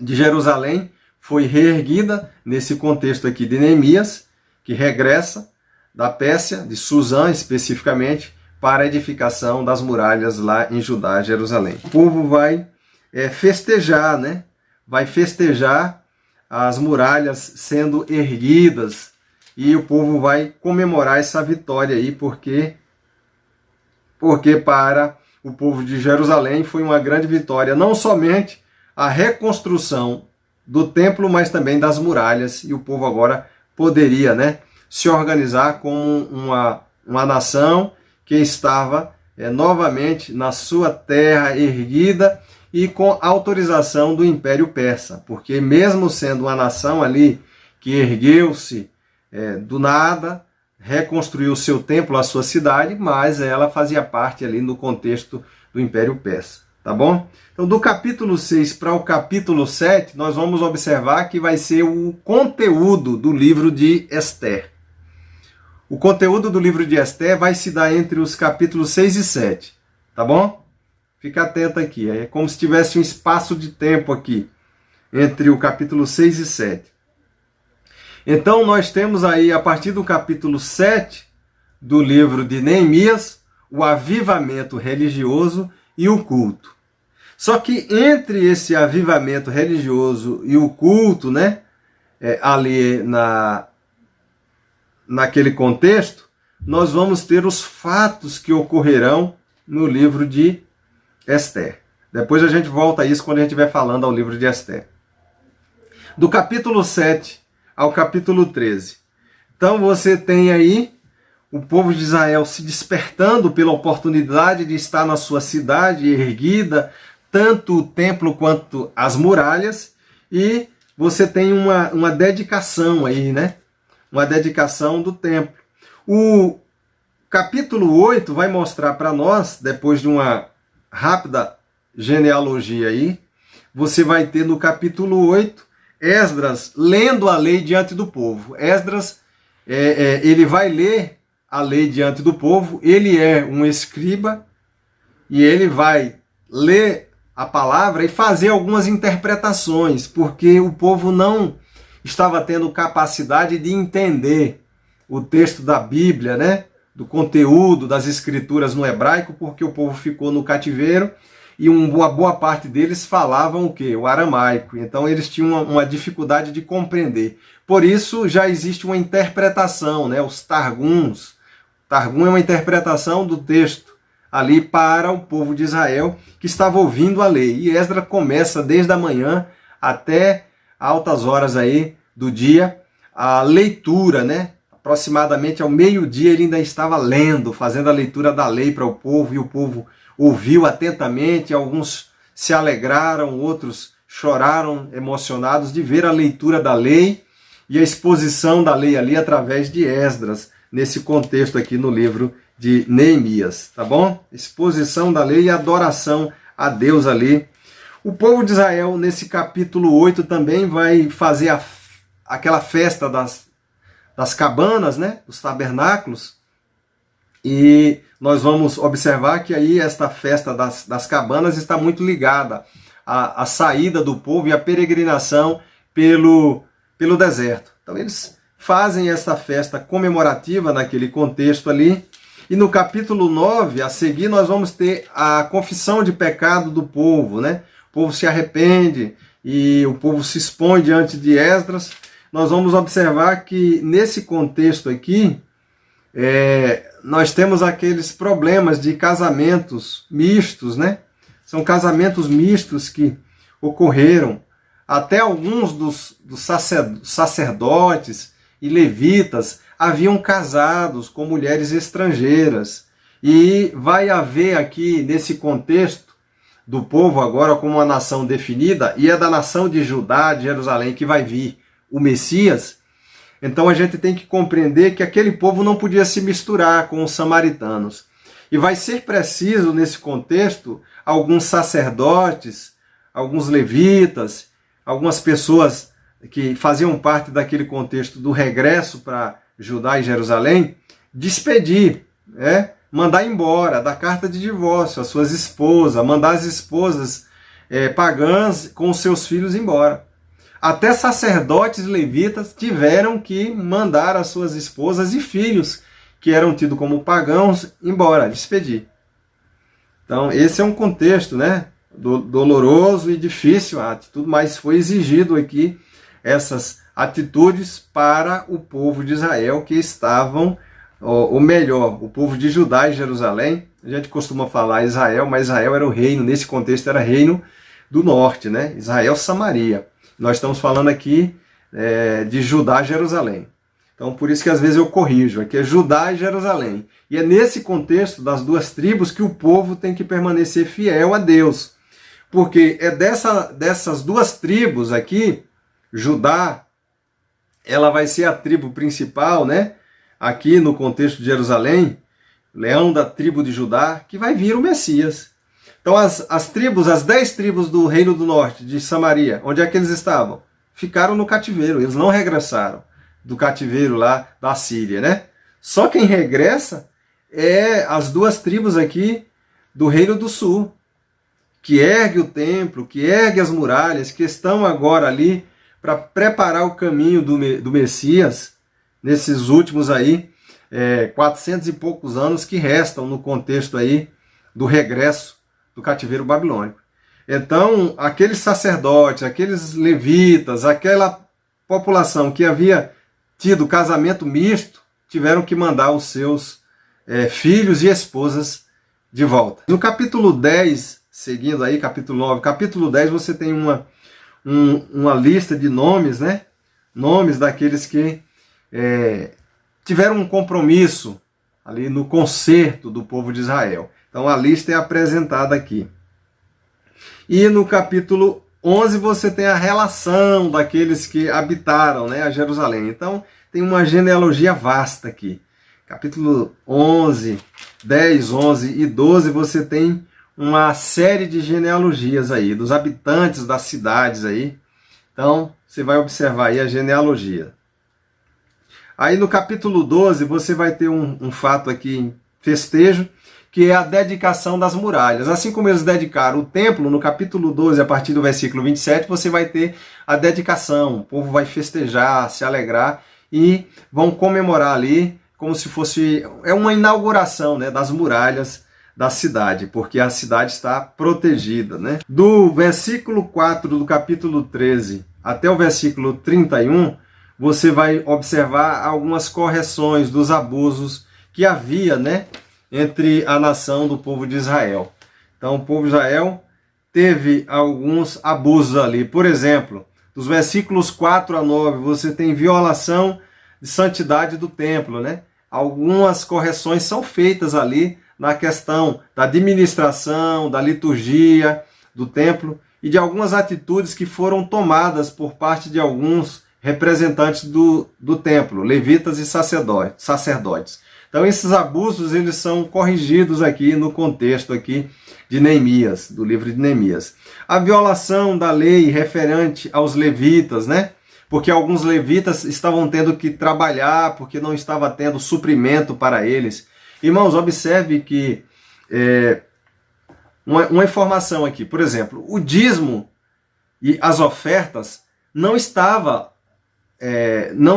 de Jerusalém foi reerguida nesse contexto aqui de Neemias, que regressa da Pérsia, de Suzã especificamente, para a edificação das muralhas lá em Judá, Jerusalém. O povo vai festejar, vai festejar as muralhas sendo erguidas, e o povo vai comemorar essa vitória aí, porque porque para o povo de Jerusalém foi uma grande vitória, não somente a reconstrução do templo, mas também das muralhas, e o povo agora poderia, né, se organizar como uma nação que estava novamente na sua terra erguida e com autorização do Império Persa, porque mesmo sendo uma nação ali que ergueu-se do nada, reconstruiu o seu templo, a sua cidade, mas ela fazia parte ali no contexto do Império Persa, tá bom? Então, do capítulo 6 para o capítulo 7, nós vamos observar que vai ser o conteúdo do livro de Ester. O conteúdo do livro de Ester vai se dar entre os capítulos 6 e 7, tá bom? Fica atento aqui, é como se tivesse um espaço de tempo aqui, entre o capítulo 6 e 7. Então, nós temos aí, a partir do capítulo 7 do livro de Neemias, o avivamento religioso e o culto. Só que entre esse avivamento religioso e o culto, né, ali naquele contexto, nós vamos ter os fatos que ocorrerão no livro de Ester. Depois a gente volta a isso quando a gente estiver falando ao livro de Ester. Do capítulo 7 ao capítulo 13. Então você tem aí o povo de Israel se despertando pela oportunidade de estar na sua cidade erguida, tanto o templo quanto as muralhas, e você tem uma dedicação aí, né? Uma dedicação do templo. O capítulo 8 vai mostrar para nós, depois de uma rápida genealogia aí, você vai ter no capítulo 8 Esdras lendo a lei diante do povo. Esdras, ele vai ler a lei diante do povo, ele é um escriba, e ele vai ler a palavra e fazer algumas interpretações, porque o povo não estava tendo capacidade de entender o texto da Bíblia, né? Do conteúdo das escrituras no hebraico, porque o povo ficou no cativeiro, e uma boa parte deles falavam o quê? O aramaico. Então eles tinham uma dificuldade de compreender. Por isso já existe uma interpretação, né? Os Targums. Targum é uma interpretação do texto ali para o povo de Israel que estava ouvindo a lei. E Esdras começa desde a manhã até altas horas aí do dia a leitura, né? Aproximadamente ao meio-dia ele ainda estava lendo, fazendo a leitura da lei para o povo, e o povo ouviu atentamente, alguns se alegraram, outros choraram emocionados de ver a leitura da lei e a exposição da lei ali através de Esdras, nesse contexto aqui no livro de Neemias, tá bom? Exposição da lei e adoração a Deus ali. O povo de Israel, nesse capítulo 8, também vai fazer aquela festa das cabanas, né? Dos tabernáculos, e nós vamos observar que aí esta festa das cabanas está muito ligada à saída do povo e à peregrinação pelo deserto. Então eles fazem esta festa comemorativa naquele contexto ali. E no capítulo 9, a seguir, nós vamos ter a confissão de pecado do povo, né? O povo se arrepende e o povo se expõe diante de Esdras. Nós vamos observar que nesse contexto aqui, nós temos aqueles problemas de casamentos mistos, né? São casamentos mistos que ocorreram. Até alguns dos sacerdotes e levitas haviam casados com mulheres estrangeiras. E vai haver aqui, nesse contexto do povo agora como uma nação definida, e é da nação de Judá, de Jerusalém, que vai vir o Messias. Então a gente tem que compreender que aquele povo não podia se misturar com os samaritanos. E vai ser preciso, nesse contexto, alguns sacerdotes, alguns levitas, algumas pessoas que faziam parte daquele contexto do regresso para Judá e Jerusalém, despedir, mandar embora, dar carta de divórcio às suas esposas, mandar as esposas pagãs com os seus filhos embora. Até sacerdotes levitas tiveram que mandar as suas esposas e filhos, que eram tidos como pagãos, embora, despedir. Então, esse é um contexto, né, doloroso e difícil a atitude, mas foi exigido aqui essas atitudes para o povo de Israel que estavam ou melhor, o povo de Judá e Jerusalém. A gente costuma falar Israel, mas Israel era o reino, nesse contexto era reino do norte, né? Israel, Samaria. Nós estamos falando aqui de Judá e Jerusalém. Então, por isso que às vezes eu corrijo, aqui é Judá e Jerusalém. E é nesse contexto das duas tribos que o povo tem que permanecer fiel a Deus. Porque é dessas duas tribos aqui, Judá, ela vai ser a tribo principal, né? Aqui no contexto de Jerusalém, leão da tribo de Judá, que vai vir o Messias. Então as 10 tribos do Reino do Norte, de Samaria, onde é que eles estavam? Ficaram no cativeiro, eles não regressaram do cativeiro lá da Síria, né? Só quem regressa é as duas tribos aqui do Reino do Sul, que ergue o templo, que ergue as muralhas, que estão agora ali para preparar o caminho do Messias, nesses últimos aí 400 e poucos anos que restam no contexto aí do regresso do cativeiro babilônico. Então, aqueles sacerdotes, aqueles levitas, aquela população que havia tido casamento misto, tiveram que mandar os seus filhos e esposas de volta. No capítulo 10, seguindo aí, capítulo 9, capítulo 10, você tem uma lista de nomes, né? Nomes daqueles que tiveram um compromisso ali no concerto do povo de Israel. Então a lista é apresentada aqui. E no capítulo 11 você tem a relação daqueles que habitaram, né, a Jerusalém. Então tem uma genealogia vasta aqui. Capítulo 11, 10, 11 e 12 você tem uma série de genealogias aí, dos habitantes das cidades aí. Então você vai observar aí a genealogia. Aí no capítulo 12 você vai ter um fato aqui, festejo, que é a dedicação das muralhas. Assim como eles dedicaram o templo, no capítulo 12, a partir do versículo 27, você vai ter a dedicação. O povo vai festejar, se alegrar e vão comemorar ali como se fosse uma inauguração, né, das muralhas da cidade, porque a cidade está protegida, né? Do versículo 4 do capítulo 13 até o versículo 31, você vai observar algumas correções dos abusos que havia, né, entre a nação do povo de Israel. Então, o povo de Israel teve alguns abusos ali. Por exemplo, dos versículos 4 a 9, você tem violação de santidade do templo, né? Algumas correções são feitas ali na questão da administração, da liturgia do templo e de algumas atitudes que foram tomadas por parte de alguns representantes do templo, levitas e sacerdotes. Então esses abusos eles são corrigidos aqui no contexto aqui de Neemias, do livro de Neemias. A violação da lei referente aos levitas, né? Porque alguns levitas estavam tendo que trabalhar, porque não estava tendo suprimento para eles. Irmãos, observe que uma informação aqui, por exemplo, o dízimo e as ofertas não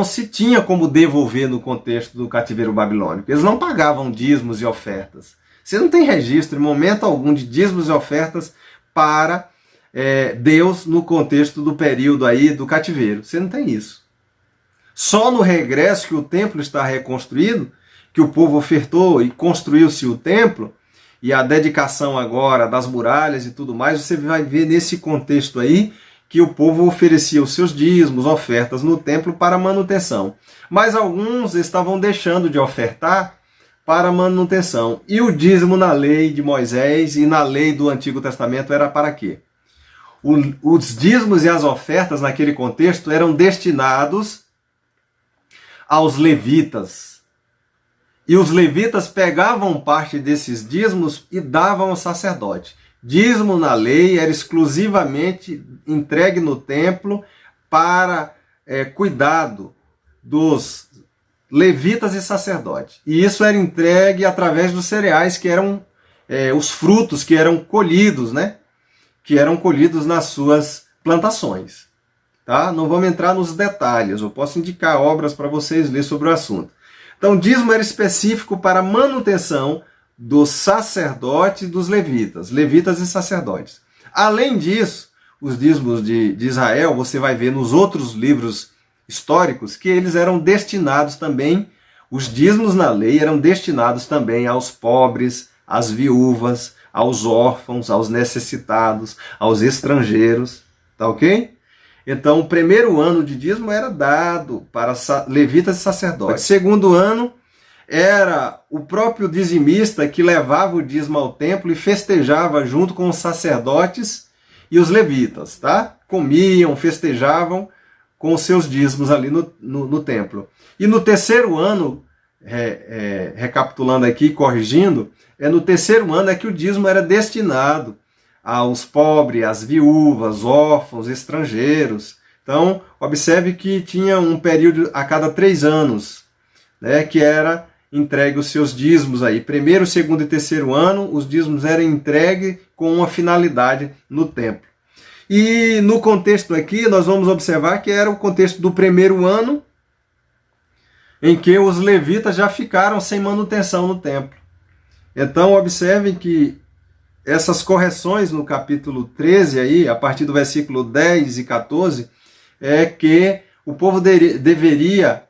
se tinha como devolver no contexto do cativeiro babilônico. Eles não pagavam dízimos e ofertas. Você não tem registro em momento algum de dízimos e ofertas para Deus no contexto do período aí do cativeiro. Você não tem isso. Só no regresso que o templo está reconstruído, que o povo ofertou e construiu-se o templo, e a dedicação agora das muralhas e tudo mais, você vai ver nesse contexto aí que o povo oferecia os seus dízimos, ofertas no templo para manutenção. Mas alguns estavam deixando de ofertar para manutenção. E o dízimo na lei de Moisés e na lei do Antigo Testamento era para quê? Os dízimos e as ofertas naquele contexto eram destinados aos levitas. E os levitas pegavam parte desses dízimos e davam ao sacerdote. Dízimo na lei era exclusivamente entregue no templo para cuidado dos levitas e sacerdotes. E isso era entregue através dos cereais, que eram os frutos que eram colhidos, né? Que eram colhidos nas suas plantações. Tá? Não vamos entrar nos detalhes, eu posso indicar obras para vocês lerem sobre o assunto. Então, dízimo era específico para manutenção dos sacerdotes e dos levitas e sacerdotes. Além disso, os dízimos de Israel, você vai ver nos outros livros históricos que eles eram destinados também Os dízimos na lei eram destinados também aos pobres, às viúvas, aos órfãos, aos necessitados, aos estrangeiros, tá ok? Então, o primeiro ano de dízimo era dado para levitas e sacerdotes. O segundo ano era o próprio dizimista que levava o dízimo ao templo e festejava junto com os sacerdotes e os levitas, tá? Comiam, festejavam com os seus dízimos ali no templo. E no terceiro ano, recapitulando aqui, corrigindo, no terceiro ano é que o dízimo era destinado aos pobres, às viúvas, órfãos, estrangeiros. Então, observe que tinha um período a cada 3 anos, né, que era entregue os seus dízimos aí. Primeiro, segundo e terceiro ano, os dízimos eram entregues com uma finalidade no templo. E no contexto aqui, nós vamos observar que era o contexto do primeiro ano, em que os levitas já ficaram sem manutenção no templo. Então, observem que essas correções no capítulo 13, aí, a partir do versículo 10 e 14, é que o povo deveria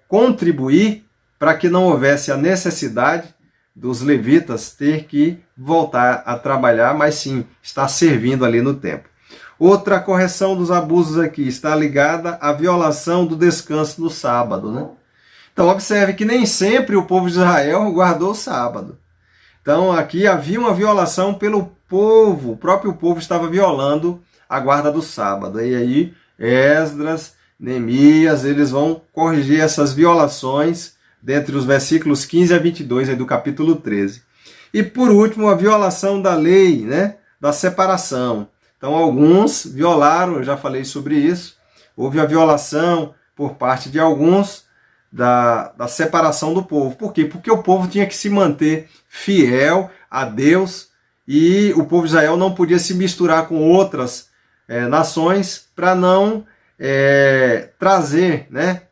contribuir para que não houvesse a necessidade dos levitas ter que voltar a trabalhar, mas sim estar servindo ali no templo. Outra correção dos abusos aqui está ligada à violação do descanso no sábado, né? Então observe que nem sempre o povo de Israel guardou o sábado. Então aqui havia uma violação pelo povo, o próprio povo estava violando a guarda do sábado. E aí Esdras, Neemias, eles vão corrigir essas violações dentre os versículos 15 a 22 aí do capítulo 13. E por último, a violação da lei, né, da separação. Então alguns violaram, eu já falei sobre isso, houve a violação por parte de alguns da separação do povo. Por quê? Porque o povo tinha que se manter fiel a Deus e o povo de Israel não podia se misturar com outras nações para não trazer, né,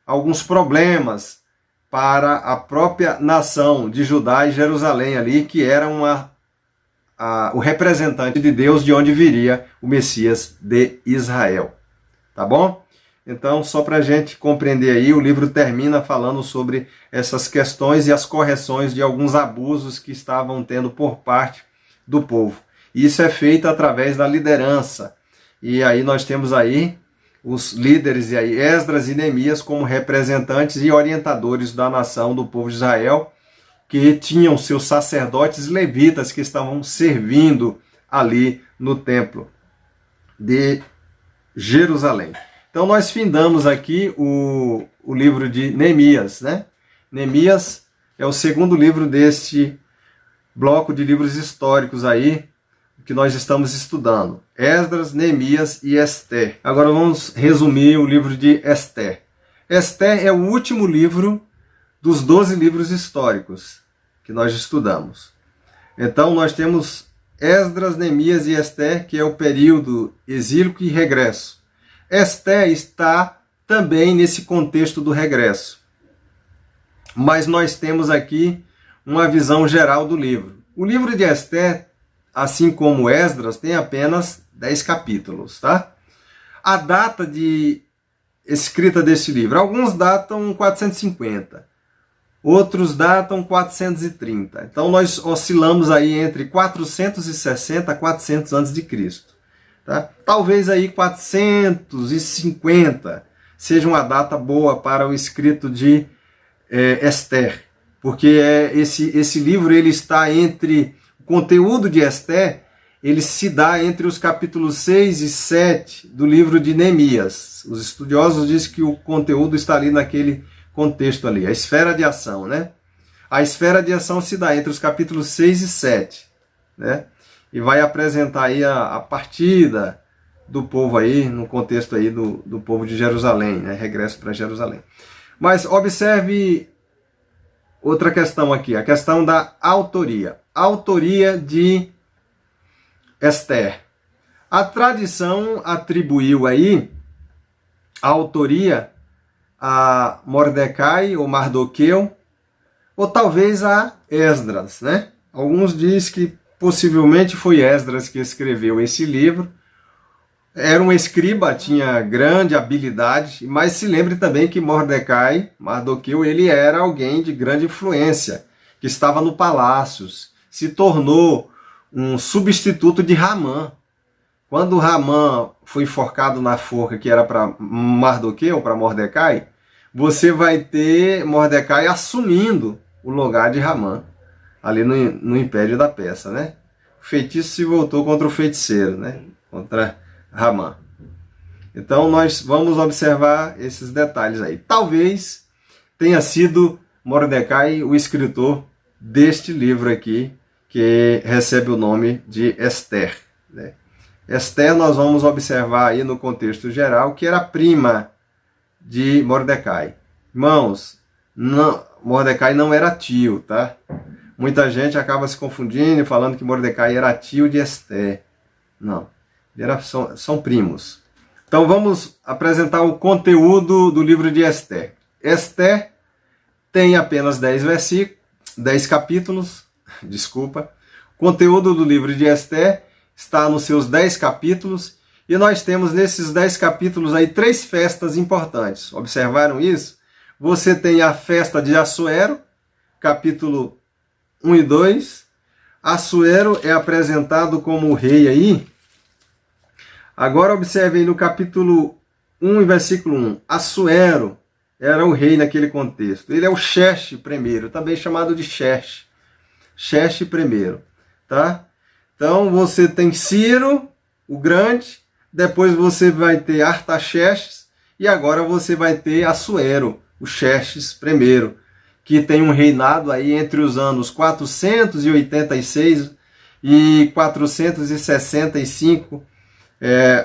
alguns problemas para a própria nação de Judá e Jerusalém ali, que era o representante de Deus, de onde viria o Messias de Israel. Tá bom? Então, só para a gente compreender aí, o livro termina falando sobre essas questões e as correções de alguns abusos que estavam tendo por parte do povo. Isso é feito através da liderança. E aí nós temos aí os líderes, e aí Esdras e Neemias como representantes e orientadores da nação do povo de Israel, que tinham seus sacerdotes levitas que estavam servindo ali no templo de Jerusalém. Então nós findamos aqui o livro de Neemias, né? Neemias é o segundo livro deste bloco de livros históricos aí, que nós estamos estudando. Esdras, Neemias e Ester. Agora vamos resumir o livro de Ester. Ester é o último livro dos 12 livros históricos que nós estudamos. Então nós temos Esdras, Neemias e Ester, que é o período exílico e regresso. Ester está também nesse contexto do regresso. Mas nós temos aqui uma visão geral do livro. O livro de Ester, assim como Esdras, tem apenas 10 capítulos, tá? A data de escrita deste livro, alguns datam 450, outros datam 430. Então nós oscilamos aí entre 460 a 400 a.C., tá? Talvez aí 450 seja uma data boa para o escrito de Ester, porque esse livro ele está entre o conteúdo de Ester, ele se dá entre os capítulos 6 e 7 do livro de Neemias. Os estudiosos dizem que o conteúdo está ali naquele contexto ali, a esfera de ação, né? A esfera de ação se dá entre os capítulos 6 e 7, né? E vai apresentar aí a partida do povo aí, no contexto aí do povo de Jerusalém, né? Regresso para Jerusalém. Mas observe outra questão aqui, a questão da autoria. Autoria de Ester. A tradição atribuiu aí a autoria a Mordecai ou Mardoqueu, ou talvez a Esdras, né? Alguns dizem que possivelmente foi Esdras que escreveu esse livro. Era um escriba, tinha grande habilidade, mas se lembre também que Mardoqueu, ele era alguém de grande influência, que estava no palácio, se tornou um substituto de Ramã. Quando Ramã foi enforcado na forca que era para Mardoqueu, para Mordecai, você vai ter Mordecai assumindo o lugar de Ramã, ali no Império da Pérsia, né? O feitiço se voltou contra o feiticeiro, né? Contra Ramã. Então nós vamos observar esses detalhes aí. Talvez tenha sido Mordecai o escritor deste livro aqui, que recebe o nome de Esther, né? Esther nós vamos observar aí no contexto geral que era prima de Mordecai. Irmãos, Mordecai não era tio, tá? Muita gente acaba se confundindo e falando que Mordecai era tio de Esther. Não, são primos. Então vamos apresentar o conteúdo do livro de Esther. Esther tem apenas 10 capítulos, desculpa. O conteúdo do livro de Esther está nos seus 10 capítulos, e nós temos nesses 10 capítulos aí 3 festas importantes. Observaram isso? Você tem a festa de Assuero, capítulo 1 e 2. Assuero é apresentado como rei aí. Agora observe aí no capítulo 1 e versículo 1. Assuero era o rei naquele contexto. Ele é o Xerxes I, também chamado de Xerxes. Xerxes I, tá? Então você tem Ciro, o grande, depois você vai ter Artaxerxes e agora você vai ter Assuero, o Xerxes I, que tem um reinado aí entre os anos 486 e 465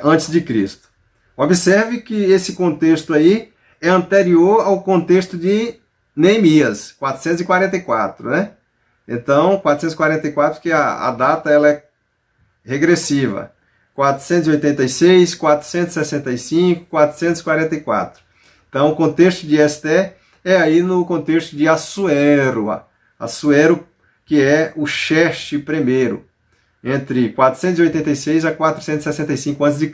antes de Cristo. Observe que esse contexto aí é anterior ao contexto de Neemias, 444, né? Então, 444, que a data ela é regressiva. 486, 465, 444. Então, o contexto de Esther é aí no contexto de Assuero. Assuero, que é o Xerxes I, entre 486 a 465 a.C.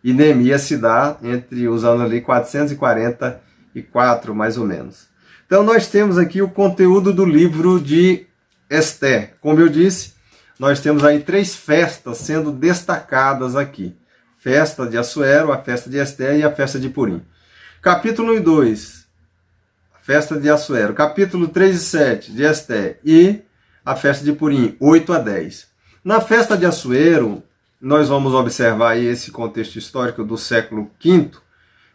E Neemias se dá entre os anos ali 444, mais ou menos. Então nós temos aqui o conteúdo do livro de Esther. Como eu disse, nós temos aí 3 festas sendo destacadas aqui. Festa de Assuero, a festa de Esther e a festa de Purim. Capítulo 2, a festa de Assuero. Capítulo 3 e 7 de Esther e a festa de Purim, 8 a 10. Na festa de Assuero, nós vamos observar aí esse contexto histórico do século V,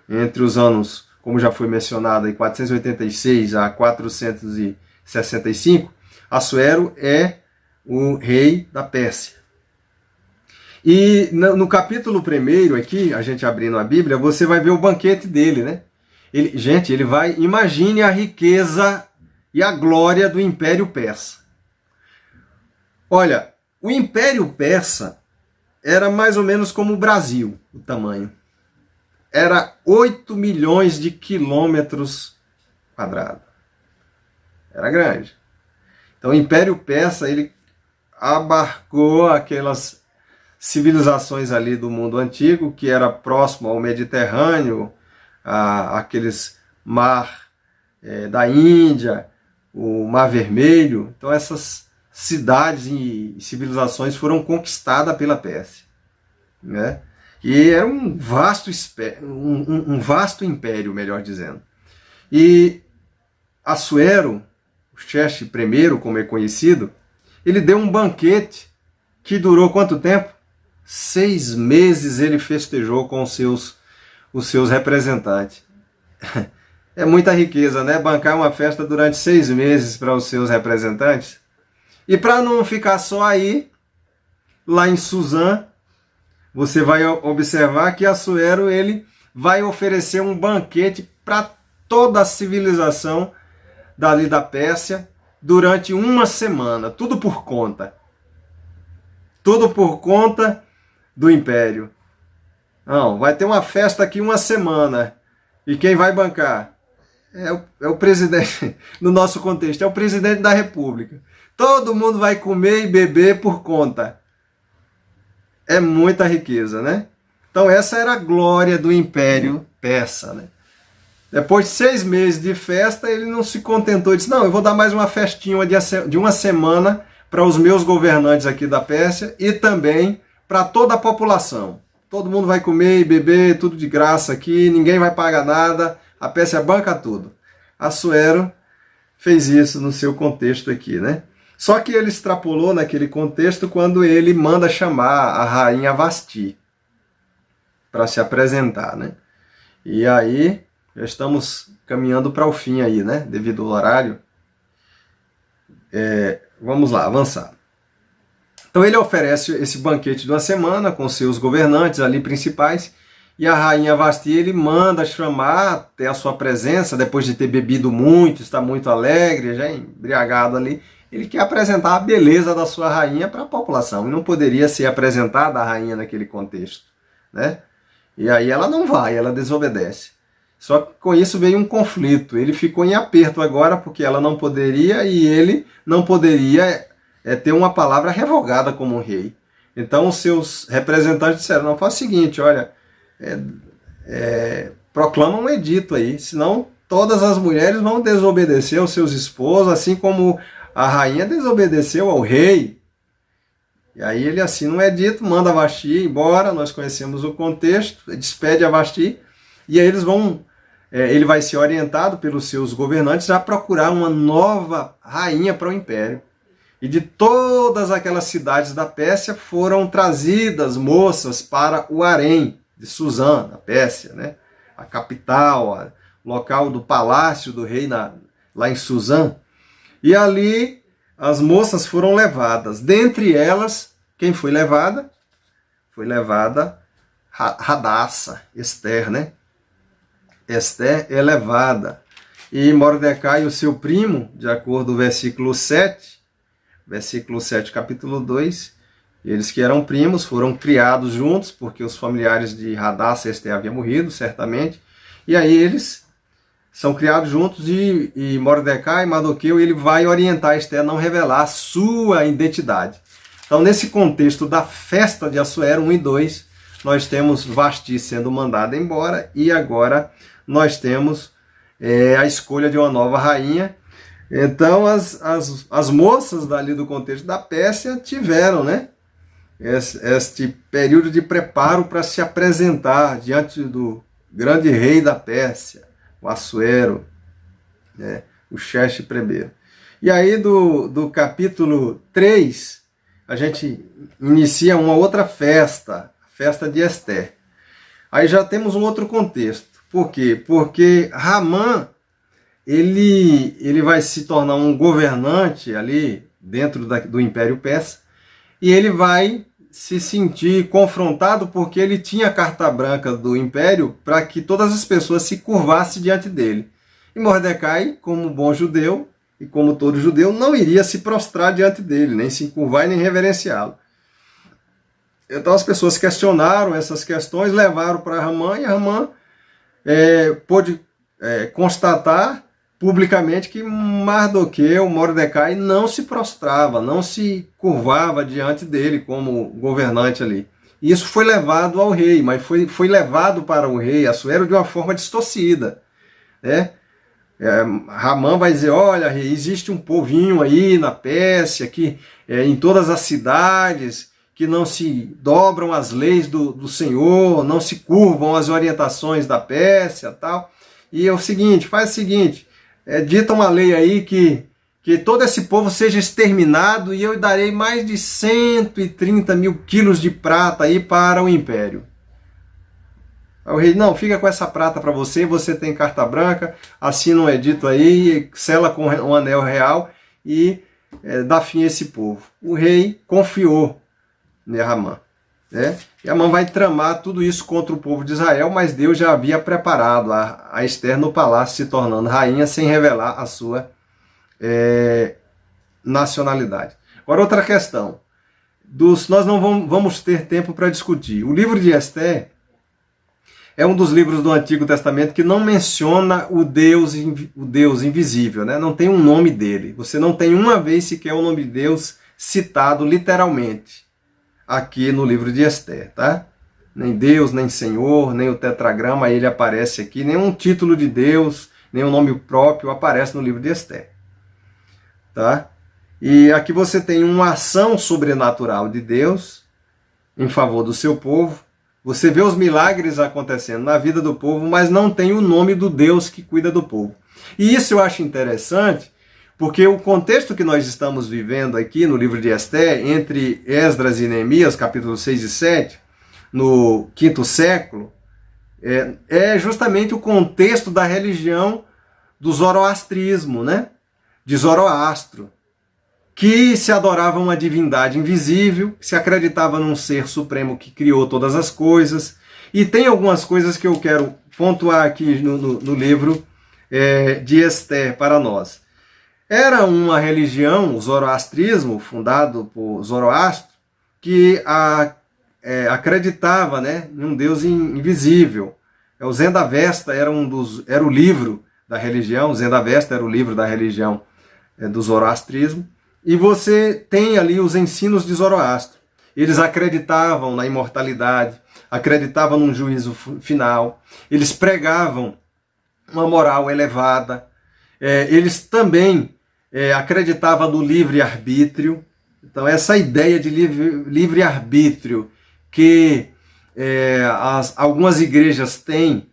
entre os anos, como já foi mencionado, em 486 a 465, Assuero é o rei da Pérsia. E no capítulo 1 aqui, a gente abrindo a Bíblia, você vai ver o banquete dele, né? Ele vai, imagine a riqueza e a glória do Império Persa. Olha, o Império Persa era mais ou menos como o Brasil, o tamanho. Era 8 milhões de quilômetros quadrados. Era grande. Então o Império Persa, ele abarcou aquelas civilizações ali do mundo antigo, que era próximo ao Mediterrâneo, aqueles mar da Índia, o Mar Vermelho. Então essas cidades e civilizações foram conquistadas pela Pérsia, né? E era um vasto império, melhor dizendo. E Assuero, o Xerxes I, como é conhecido, ele deu um banquete que durou quanto tempo? 6 meses ele festejou com os seus representantes. É muita riqueza, né? Bancar uma festa durante 6 meses para os seus representantes. E para não ficar só aí, lá em Suzã, você vai observar que Assuero ele vai oferecer um banquete para toda a civilização dali da Pérsia durante uma semana, tudo por conta. Tudo por conta do império. Não, vai ter uma festa aqui uma semana. E quem vai bancar? É o presidente, no nosso contexto, é o presidente da República. Todo mundo vai comer e beber por conta. É muita riqueza, né? Então essa era a glória do Império Persa, né? Depois de 6 meses de festa, ele não se contentou e disse, não, eu vou dar mais uma festinha de uma semana para os meus governantes aqui da Pérsia e também para toda a população. Todo mundo vai comer e beber, tudo de graça aqui, ninguém vai pagar nada, a Pérsia banca tudo. Assuero fez isso no seu contexto aqui, né? Só que ele extrapolou naquele contexto quando ele manda chamar a rainha Vasti para se apresentar, né? E aí, já estamos caminhando para o fim aí, né? Devido ao horário. Vamos lá, avançar. Então ele oferece esse banquete de uma semana com seus governantes ali principais, e a rainha Vasti ele manda chamar até a sua presença, depois de ter bebido muito, está muito alegre, já embriagado ali, ele quer apresentar a beleza da sua rainha para a população, e não poderia ser apresentada a rainha naquele contexto, né? E aí ela não vai, ela desobedece. Só que com isso veio um conflito, ele ficou em aperto agora porque ela não poderia e ele não poderia ter uma palavra revogada como rei. Então os seus representantes disseram, não, faz o seguinte, olha, proclama um edito aí, senão todas as mulheres vão desobedecer aos seus esposos, assim como a rainha desobedeceu ao rei. E aí ele assina um edito, manda a Vasti embora, nós conhecemos o contexto, despede a Vasti, e aí ele vai ser orientado pelos seus governantes a procurar uma nova rainha para o império. E de todas aquelas cidades da Pérsia foram trazidas moças para o harém de Suzã, na Pérsia, né? A capital, o local do palácio do rei lá em Suzã. E ali as moças foram levadas. Dentre elas, quem foi levada? Foi levada Radassa, Esther, né? Esther é levada. E Mordecai, o seu primo, de acordo com o versículo 7, capítulo 2, eles que eram primos foram criados juntos, porque os familiares de Radassa e Esther haviam morrido, certamente, e aí eles são criados juntos e Mordecai, Mardoqueu, ele vai orientar Esther a não revelar a sua identidade. Então, nesse contexto da festa de Assuero 1 e 2, nós temos Vasti sendo mandada embora e agora nós temos a escolha de uma nova rainha. Então, as moças dali do contexto da Pérsia tiveram, né, este período de preparo para se apresentar diante do grande rei da Pérsia, o Assuero, né, o Xerxes I. E aí, do capítulo 3, a gente inicia uma outra festa, a festa de Esther. Aí já temos um outro contexto. Por quê? Porque Ramã, ele vai se tornar um governante ali dentro do Império Persa e ele vai se sentir confrontado porque ele tinha a carta branca do Império para que todas as pessoas se curvassem diante dele. E Mordecai, como bom judeu e como todo judeu, não iria se prostrar diante dele, nem se curvar e nem reverenciá-lo. Então as pessoas questionaram essas questões, levaram para Ramã e Ramã pôde constatar publicamente que Mardoqueu, Mordecai, não se prostrava, não se curvava diante dele como governante ali. E isso foi levado ao rei, mas foi levado para o rei Assuero de uma forma distorcida, né? Ramã vai dizer, olha, rei, existe um povinho aí na Pérsia, que em todas as cidades, que não se dobram às leis do Senhor, não se curvam às orientações da Pérsia, tal. E é o seguinte, faz o seguinte, dita uma lei aí que todo esse povo seja exterminado e eu darei mais de 130 mil quilos de prata aí para o império. O rei, não, fica com essa prata para você, você tem carta branca, assina um edito aí, sela com um anel real e dá fim a esse povo. O rei confiou em Ramã, né? E Ramã vai tramar tudo isso contra o povo de Israel, mas Deus já havia preparado a Esther no palácio, se tornando rainha, sem revelar a sua nacionalidade. Agora, outra questão. Nós não vamos ter tempo para discutir. O livro de Esther é um dos livros do Antigo Testamento que não menciona o Deus invisível, né? Não tem um nome dele. Você não tem uma vez sequer o nome de Deus citado literalmente aqui no livro de Esther, tá? nem Deus, nem Senhor, nem o tetragrama ele aparece aqui, nenhum título de Deus, nenhum nome próprio aparece no livro de Esther. Tá? E aqui você tem uma ação sobrenatural de Deus em favor do seu povo. Você vê os milagres acontecendo na vida do povo, mas não tem o nome do Deus que cuida do povo. E isso eu acho interessante, porque o contexto que nós estamos vivendo aqui no livro de Esther, entre Esdras e Neemias, capítulos 6 e 7, no 5º século, é justamente o contexto da religião do zoroastrismo, né? De Zoroastro, que se adorava uma divindade invisível, se acreditava num ser supremo que criou todas as coisas. E tem algumas coisas que eu quero pontuar aqui no livro de Esther para nós. Era uma religião, o zoroastrismo, fundado por Zoroastro, que acreditava, né, em um Deus invisível. O Zendavesta era o livro da religião, o Zendavesta era o livro da religião do zoroastrismo. E você tem ali os ensinos de Zoroastro. Eles acreditavam na imortalidade, acreditavam num juízo final, eles pregavam uma moral elevada, eles também acreditavam no livre-arbítrio. Então essa ideia de livre-arbítrio que algumas igrejas têm,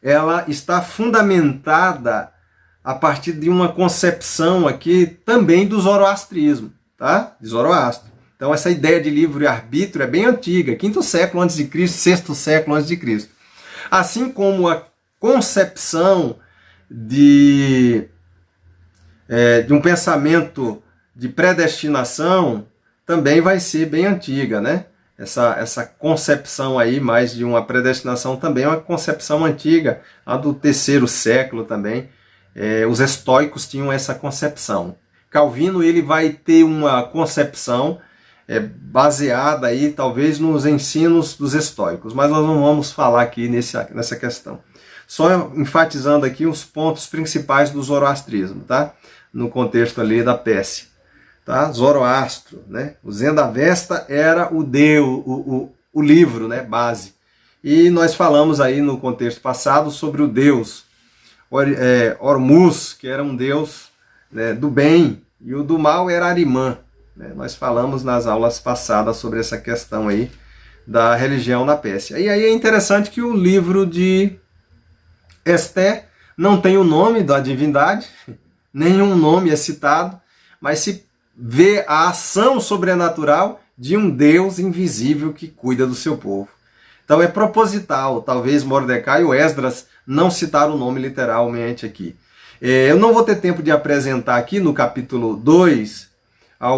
ela está fundamentada a partir de uma concepção aqui também do zoroastrismo, tá? De Zoroastro. Então essa ideia de livre-arbítrio é bem antiga, 5º século a.C., 6º século a.C. Assim como a concepção de um pensamento de predestinação também vai ser bem antiga, né? Essa concepção aí, mais de uma predestinação, também é uma concepção antiga, a do 3º século também. Os estoicos tinham essa concepção. Calvino ele vai ter uma concepção baseada aí, talvez, nos ensinos dos estoicos, mas nós não vamos falar aqui nessa questão. Só enfatizando aqui os pontos principais do zoroastrismo, tá? No contexto ali da Pérsia. Tá? Zoroastro, né? O Zendavesta era o Deus, o livro, né? Base. E nós falamos aí no contexto passado sobre o Deus Ormuz, que era um deus, né, do bem, e o do mal era Arimã. Né? Nós falamos nas aulas passadas sobre essa questão aí da religião na Pérsia. E aí é interessante que o livro de Esther não tem o nome da divindade, nenhum nome é citado, mas se vê a ação sobrenatural de um Deus invisível que cuida do seu povo. Então é proposital, talvez Mordecai ou Esdras não citaram o nome literalmente aqui. Eu não vou ter tempo de apresentar aqui no capítulo 2, a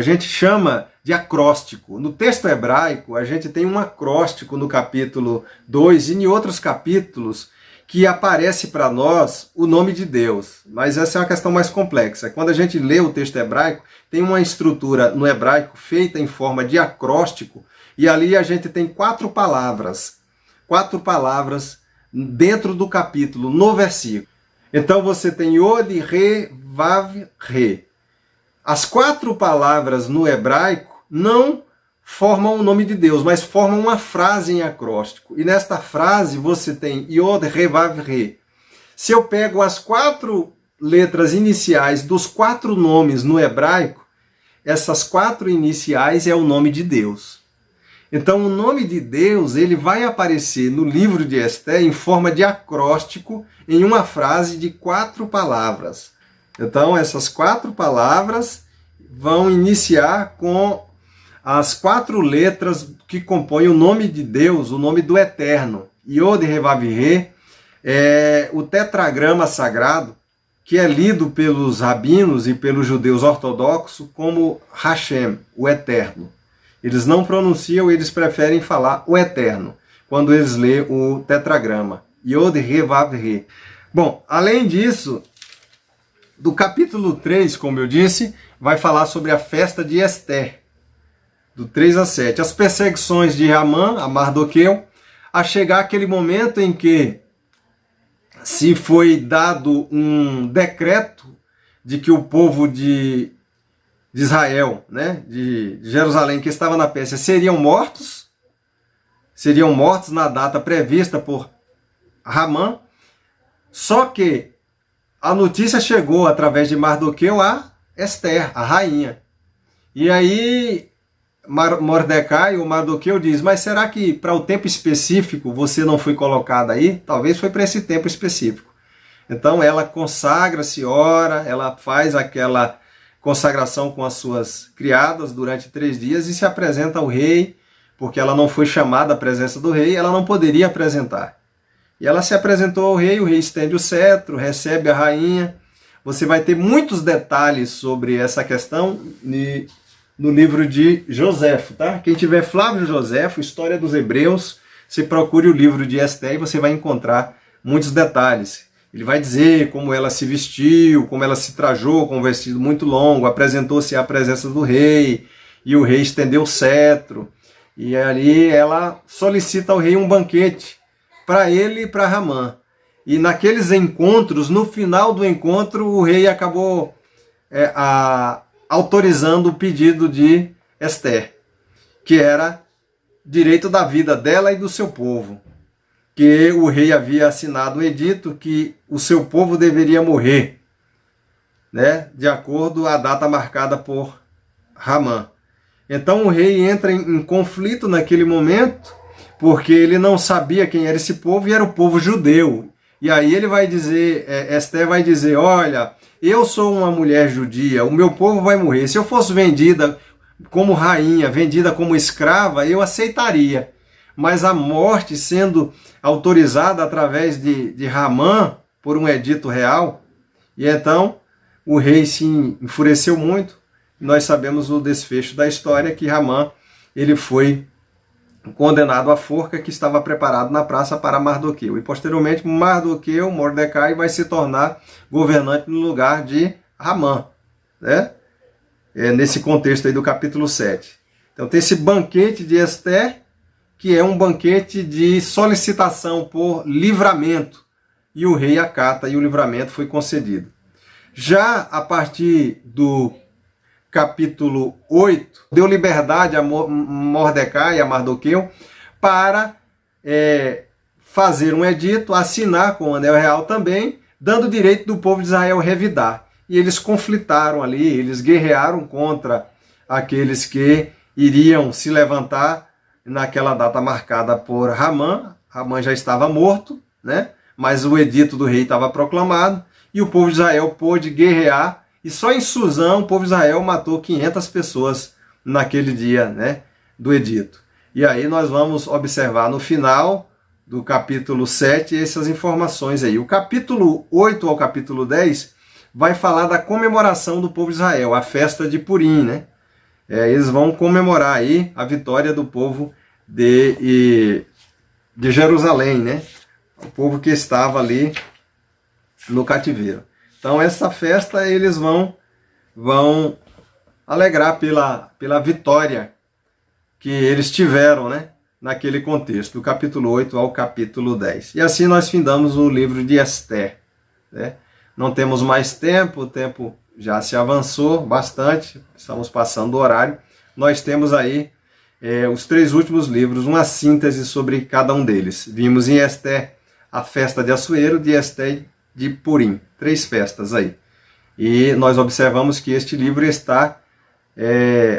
gente chama de acróstico. No texto hebraico, a gente tem um acróstico no capítulo 2 e em outros capítulos que aparece para nós o nome de Deus. Mas essa é uma questão mais complexa. Quando a gente lê o texto hebraico, tem uma estrutura no hebraico feita em forma de acróstico, e ali a gente tem 4 palavras dentro do capítulo, no versículo. Então você tem Yod, Re, Vav, Re. As 4 palavras no hebraico não formam o nome de Deus, mas formam uma frase em acróstico. E nesta frase você tem Yod, Re, Vav, Re. Se eu pego as 4 letras iniciais dos 4 nomes no hebraico, essas 4 iniciais é o nome de Deus. Então o nome de Deus ele vai aparecer no livro de Esther em forma de acróstico em uma frase de 4 palavras. Então essas 4 palavras vão iniciar com as 4 letras que compõem o nome de Deus, o nome do Eterno. Yod, Re, Vav, Re é o tetragrama sagrado que é lido pelos rabinos e pelos judeus ortodoxos como Hashem, o Eterno. Eles não pronunciam, eles preferem falar o Eterno, quando eles lêem o tetragrama. Yod, Re, Vav, Re. Bom, além disso, do capítulo 3, como eu disse, vai falar sobre a festa de Esther, do 3 a 7. As perseguições de Amã, a Mardoqueu, a chegar aquele momento em que se foi dado um decreto de que o povo de de Israel, né, de Jerusalém, que estava na Pérsia, seriam mortos na data prevista por Ramã. Só que a notícia chegou através de Mardoqueu a Ester, a rainha. E aí Mordecai, o Mardoqueu, diz: mas será que para o tempo específico você não foi colocado aí? Talvez foi para esse tempo específico. Então ela consagra-se, ora, ela faz aquela consagração com as suas criadas durante 3 dias e se apresenta ao rei, porque ela não foi chamada à presença do rei, ela não poderia apresentar. E ela se apresentou ao rei, o rei estende o cetro, recebe a rainha. Você vai ter muitos detalhes sobre essa questão no livro de Joséfo, tá? Quem tiver Flávio Joséfo, História dos Hebreus, se procure o livro de Ester e você vai encontrar muitos detalhes. Ele vai dizer como ela se vestiu, como ela se trajou com um vestido muito longo, apresentou-se à presença do rei, e o rei estendeu o cetro. E ali ela solicita ao rei um banquete para ele e para Ramã. E naqueles encontros, no final do encontro, o rei acabou autorizando o pedido de Ester, que era direito da vida dela e do seu povo. Que o rei havia assinado um edito que o seu povo deveria morrer, né, de acordo com a data marcada por Ramã. Então o rei entra em conflito naquele momento, porque ele não sabia quem era esse povo e era o povo judeu. E aí ele vai dizer, Ester vai dizer: olha, eu sou uma mulher judia, o meu povo vai morrer. Se eu fosse vendida como rainha, vendida como escrava, eu aceitaria. Mas a morte sendo autorizada através de Ramã, por um edito real, e então o rei se enfureceu muito. Nós sabemos o desfecho da história, que Ramã ele foi condenado à forca que estava preparado na praça para Mardoqueu. E posteriormente Mardoqueu, Mordecai, vai se tornar governante no lugar de Ramã, né? Nesse contexto aí do capítulo 7. Então tem esse banquete de Ester, que é um banquete de solicitação por livramento, e o rei acata e o livramento foi concedido. Já a partir do capítulo 8, deu liberdade a Mordecai e a Mardoqueu para fazer um edito, assinar com o anel real também, dando o direito do povo de Israel revidar. E eles conflitaram ali, eles guerrearam contra aqueles que iriam se levantar naquela data marcada por Ramã. Ramã já estava morto, né? Mas o edito do rei estava proclamado, e o povo de Israel pôde guerrear. E só em Suzã o povo de Israel matou 500 pessoas naquele dia, né, do edito. E aí nós vamos observar no final do capítulo 7 essas informações aí. O capítulo 8 ao capítulo 10 vai falar da comemoração do povo de Israel, a festa de Purim, né? Eles vão comemorar aí a vitória do povo de Jerusalém, né? O povo que estava ali no cativeiro. Então essa festa eles vão alegrar pela vitória que eles tiveram, né, naquele contexto, do capítulo 8 ao capítulo 10. E assim nós findamos o livro de Ester, né? Não temos mais tempo, o tempo já se avançou bastante, estamos passando o horário. Nós temos aí os 3 últimos livros, uma síntese sobre cada um deles. Vimos em Ester a festa de Assuero, de Ester de Purim, 3 festas aí. E nós observamos que este livro está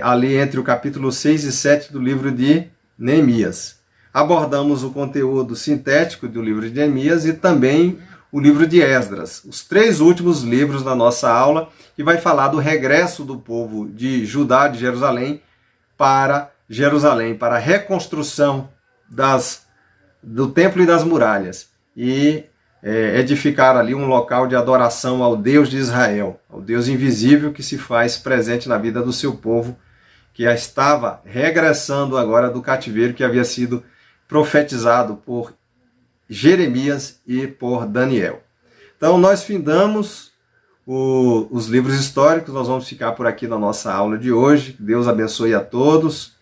ali entre o capítulo 6 e 7 do livro de Neemias. Abordamos o conteúdo sintético do livro de Neemias e também o livro de Esdras, os 3 últimos livros da nossa aula, que vai falar do regresso do povo de Judá, de Jerusalém, para Jerusalém, para a reconstrução do templo e das muralhas, e edificar ali um local de adoração ao Deus de Israel, ao Deus invisível que se faz presente na vida do seu povo, que já estava regressando agora do cativeiro que havia sido profetizado por Jeremias e por Daniel. Então nós findamos os livros históricos, nós vamos ficar por aqui na nossa aula de hoje. Deus abençoe a todos.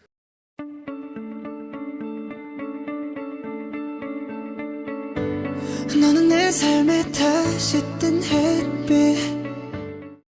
너는 내 삶에 다시 뜬 햇빛